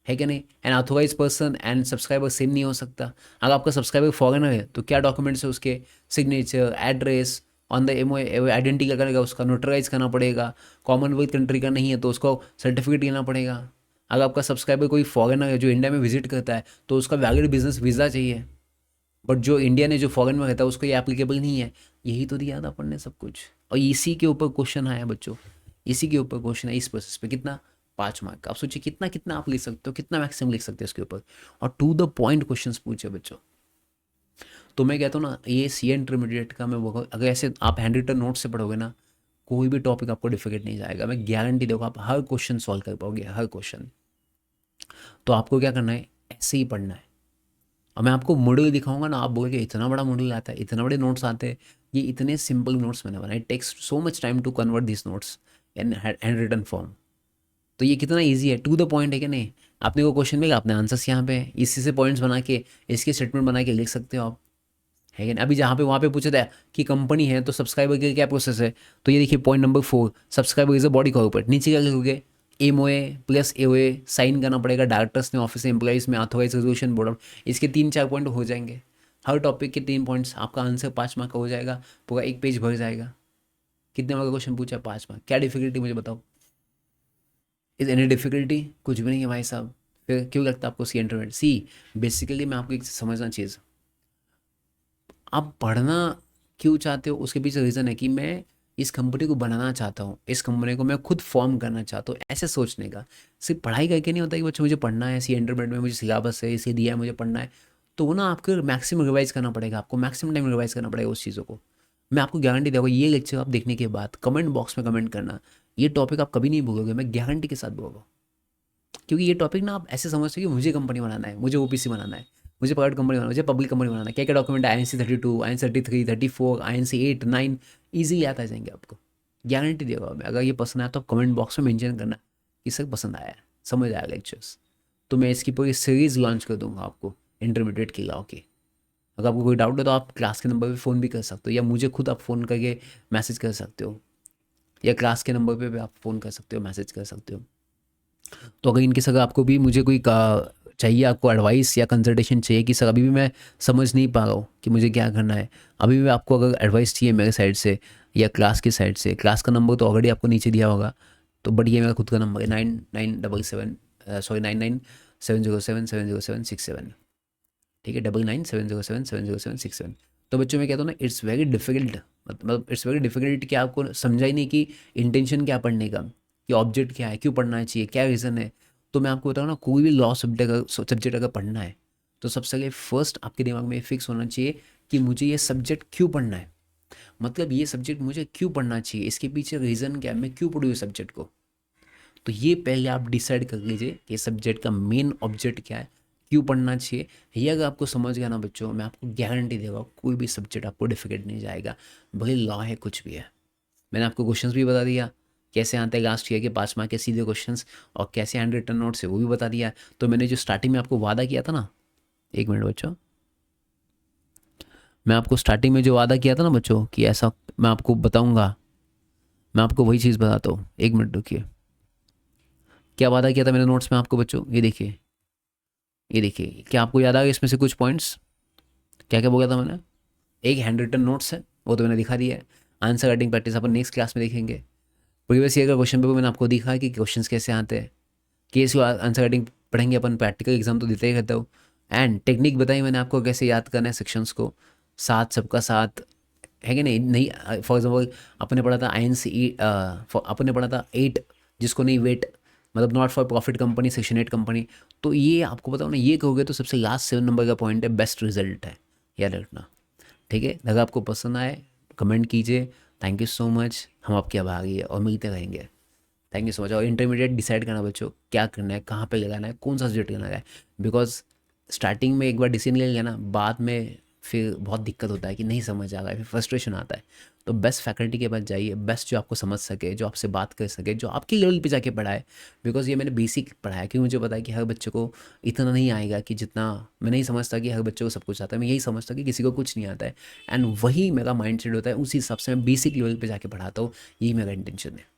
है क्या नहीं। And authorise person and subscriber same नहीं हो सकता। अगर आपका सब्सक्राइबर फॉरेनर है तो क्या डॉक्यूमेंट्स है उसके, signature, address on the MOA, identity लगेगा, उसका नोटराइज करना पड़ेगा। कॉमनवेल्थ कंट्री का नहीं है तो उसको सर्टिफिकेट लेना पड़ेगा। अगर आपका सब्सक्राइबर कोई फॉरेनर है जो इंडिया में विजिट करता है तो उसका वैलिड बिजनेस वीज़ा चाहिए, बट जो इंडियन है जो फॉरेन में रहता है उसको ये एप्लीकेबल नहीं है। यही तो दिया था अपन ने सब कुछ, और इसी के ऊपर क्वेश्चन आया बच्चों, इसी के ऊपर क्वेश्चन है इस प्रोसेस पे। कितना, 5 मार्क। आप सोचिए कितना कितना आप लिख सकते हो, कितना मैक्सिमम लिख सकते हो इसके ऊपर, और टू द पॉइंट क्वेश्चंस पूछे बच्चों। तो मैं कहता हूँ ना, ये सी इंटरमीडिएट का मैं वो, अगर ऐसे आप हैंड रिटन नोट से पढ़ोगे ना, कोई भी टॉपिक आपको डिफिकल्ट नहीं जाएगा, मैं गारंटी दूंगा। आप हर क्वेश्चन सॉल्व कर पाओगे, हर क्वेश्चन। तो आपको क्या करना है, ऐसे ही पढ़ना है। और मैं आपको मॉड्यूल दिखाऊंगा ना, आप बोलोगे इतना बड़ा मॉड्यूल आता है, इतने बड़े नोट्स आते हैं। ये इतने सिंपल नोट्स मैंने बनाए, takes so much time to convert this notes in handwritten form. तो ये कितना ईजी है, टू द पॉइंट है कि नहीं। आपने को क्वेश्चन मिला, आपने आंसर्स यहाँ पे इसी से पॉइंट्स बना के, इसके स्टेटमेंट बना के लिख सकते हो आप, है कि नहीं। अभी जहाँ पे वहाँ पे पूछा था कि कंपनी है तो सब्सक्राइबर के क्या प्रोसेस है, तो ये देखिए point number 4, subscriber is a body corporate. नीचे क्या लिखोगे, एमओए प्लस एओए साइन करना पड़ेगा, डायरेक्टर्स ने ऑफिस एम्प्लॉइज में ऑथोराइज रेजोल्यूशन बोर्ड। इसके 3-4 पॉइंट हो जाएंगे, हर टॉपिक के 3 पॉइंट्स, आपका आंसर 5 मार्क का हो जाएगा, पूरा एक पेज भर जाएगा। कितने मार्क का क्वेश्चन पूछा, 5 मार्क। क्या डिफिकल्टी मुझे बताओ, इज एनी डिफिकल्टी, कुछ भी नहीं है भाई साहब। फिर क्यों लगता है आपको सी इंटरमीडिएट। सी बेसिकली मैं आपको एक समझना चीज़, आप पढ़ना क्यों चाहते हो उसके पीछे रीज़न है कि मैं इस कंपनी को बनाना चाहता हूँ, इस कंपनी को मैं खुद फॉर्म करना चाहता हूँ, ऐसे सोचने का। सिर्फ पढ़ाई करके नहीं होता कि बच्चों मुझे पढ़ना है, सी इंटरमीडिएट में मुझे सिलेबस है, इसे दिया है मुझे पढ़ना है। तो वो ना आपको मैक्सिमम रिवाइज करना पड़ेगा, आपको मैक्सिमम टाइम रिवाइज करना पड़ेगा उस चीज़ों को। मैं आपको गारंटी दूंगा, ये लेक्चर आप देखने के बाद कमेंट बॉक्स में कमेंट करना, ये टॉपिक आप कभी नहीं भूलोगे, मैं गारंटी के साथ बोलूँगा। क्योंकि ये टॉपिक ना आप ऐसे समझते हो कि मुझे कंपनी बनाना है, मुझे ओपीसी बनाना है, मुझे प्राइवेट कंपनी बनाना है, मुझे पब्लिक कंपनी बनाना है, क्या क्या डॉक्यूमेंट है, INC 32, INC 33, 34, INC 8, 9, ईजिली आता जाएंगे आपको, गारंटी देगा मैं। अगर ये पसंद आया तो आप कमेंट बॉक्स में मेंशन करना कि सर पसंद आया है, समझ आया लेक्चर्स। तो मैं इसकी पूरी सीरीज़ लॉन्च कर दूंगा आपको इंटरमीडिएट की लॉ की। अगर आपको कोई डाउट है तो आप क्लास के नंबर पे फ़ोन भी कर सकते हो, या मुझे खुद आप फ़ोन करके मैसेज कर सकते हो, या क्लास के नंबर पे भी आप फ़ोन कर सकते हो, मैसेज कर सकते हो। तो अगर इनकेस अगर आपको भी मुझे कोई चाहिए, आपको एडवाइस या कंसल्टेशन चाहिए कि सर अभी भी मैं समझ नहीं पा रहा हूँ कि मुझे क्या करना है, अभी भी आपको अगर एडवाइस चाहिए मेरे साइड से या क्लास की साइड से, क्लास का नंबर तो ऑलरेडी आपको नीचे दिया होगा, तो बट ये मेरा खुद का नंबर है 997707070767। ठीक है, 9977070767। तो बच्चों मैं कहता हूँ ना, इट्स वेरी डिफिकल्ट, मतलब इट्स वेरी डिफिकल्ट कि आपको समझा ही नहीं कि इंटेंशन क्या पढ़ने का, कि ऑब्जेक्ट क्या है, क्यों पढ़ना चाहिए, क्या रीज़न है। तो मैं आपको बताऊँ ना, कोई भी लॉ सब्जेक्ट अगर पढ़ना है तो सबसे पहले फर्स्ट आपके दिमाग में फिक्स होना चाहिए कि मुझे ये सब्जेक्ट क्यों पढ़ना है, मतलब ये सब्जेक्ट मुझे क्यों पढ़ना चाहिए, इसके पीछे रीज़न क्या है, मैं क्यों पढ़ूँ ये सब्जेक्ट को। तो ये पहले आप डिसाइड कर लीजिए कि सब्जेक्ट का मेन ऑब्जेक्ट क्या है, क्यों पढ़ना चाहिए। ये अगर आपको समझ गया ना बच्चों, मैं आपको गारंटी देगा कोई भी सब्जेक्ट आपको डिफिकल्ट नहीं जाएगा, भले लॉ है कुछ भी है। मैंने आपको क्वेश्चंस भी बता दिया, कैसे आते हैं लास्ट ईयर के 5 मार्क के सीधे क्वेश्चंस, और कैसे हैंड रिटन नोट्स है वो भी बता दिया है। तो मैंने जो स्टार्टिंग में आपको वादा किया था ना, एक मिनट बच्चों, मैं आपको स्टार्टिंग में जो वादा किया था ना बच्चों कि ऐसा मैं आपको बताऊंगा, मैं आपको वही चीज़ बताता हूँ। एक मिनट रुकिए, क्या वादा किया था मैंने नोट्स में आपको बच्चों, ये देखिए, ये देखिए, क्या आपको याद आ गया इसमें से कुछ पॉइंट्स? क्या क्या बोला था मैंने? एक हैंड रिटन नोट्स है, वो तो मैंने दिखा दिया है। आंसर राइटिंग प्रैक्टिस अपन नेक्स्ट क्लास में देखेंगे। प्रीवियस ईयर का क्वेश्चन पेपर मैंने आपको दिखा है कि क्वेश्चंस कैसे आते हैं। केस आंसर राइटिंग पढ़ेंगे अपन, प्रैक्टिकल एग्जाम तो देते ही रहता हूँ। एंड टेक्निक बताई मैंने आपको कैसे याद करना है सेक्शंस को, साथ सबका साथ है कि नहीं फॉर एग्जाम्पल अपने पढ़ा था INC, अपने पढ़ा था 8, जिसको नहीं वेट, मतलब not for profit company, section 8 company. तो ये आपको बताओ ना, ये कहोगे तो सबसे लास्ट 7 नंबर का पॉइंट है, बेस्ट रिजल्ट है, याद रखना। ठीक है, अगर आपको पसंद आए कमेंट कीजिए। थैंक यू सो मच, हम आपके आभारी है और मिलते रहेंगे। Thank you so much. और इंटरमीडिएट डिसाइड करना बच्चों, क्या करना है, कहाँ पे लगाना है, कौन सा सब्जेक्ट करना है, बिकॉज स्टार्टिंग में एक बार डिसीजन ले लिया ना, बाद में फिर बहुत दिक्कत होता है कि नहीं समझ आ रहा है, फिर फ्रस्ट्रेशन आता है। तो बेस्ट फैकल्टी के पास जाइए, बेस्ट जो आपको समझ सके, जो आपसे बात कर सके, जो आपके लेवल पे जाके पढ़ाए। बिकॉज ये मैंने बेसिक पढ़ाया, क्योंकि मुझे पता है कि हर बच्चे को इतना नहीं आएगा कि जितना, मैं नहीं समझता कि हर बच्चे को सब कुछ आता है, मैं यही समझता कि किसी को कुछ नहीं आता है। एंड वही मेरा माइंड सेट होता है, उसी हिसाब से मैं बेसिक लेवल पे जाके पढ़ाता हूँ, यही मेरा इंटेंशन है।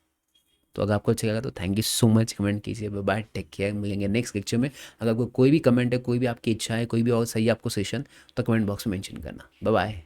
तो अगर आपको अच्छा लगा तो thank you so much, comment कीजिए। बाय बाय, टेक केयर, मिलेंगे नेक्स्ट लेक्चर में। अगर आपको कोई भी कमेंट है, कोई भी आपकी इच्छा है, कोई भी और सही आपको सेशन, तो कमेंट बॉक्स में मेंशन करना। Bye bye.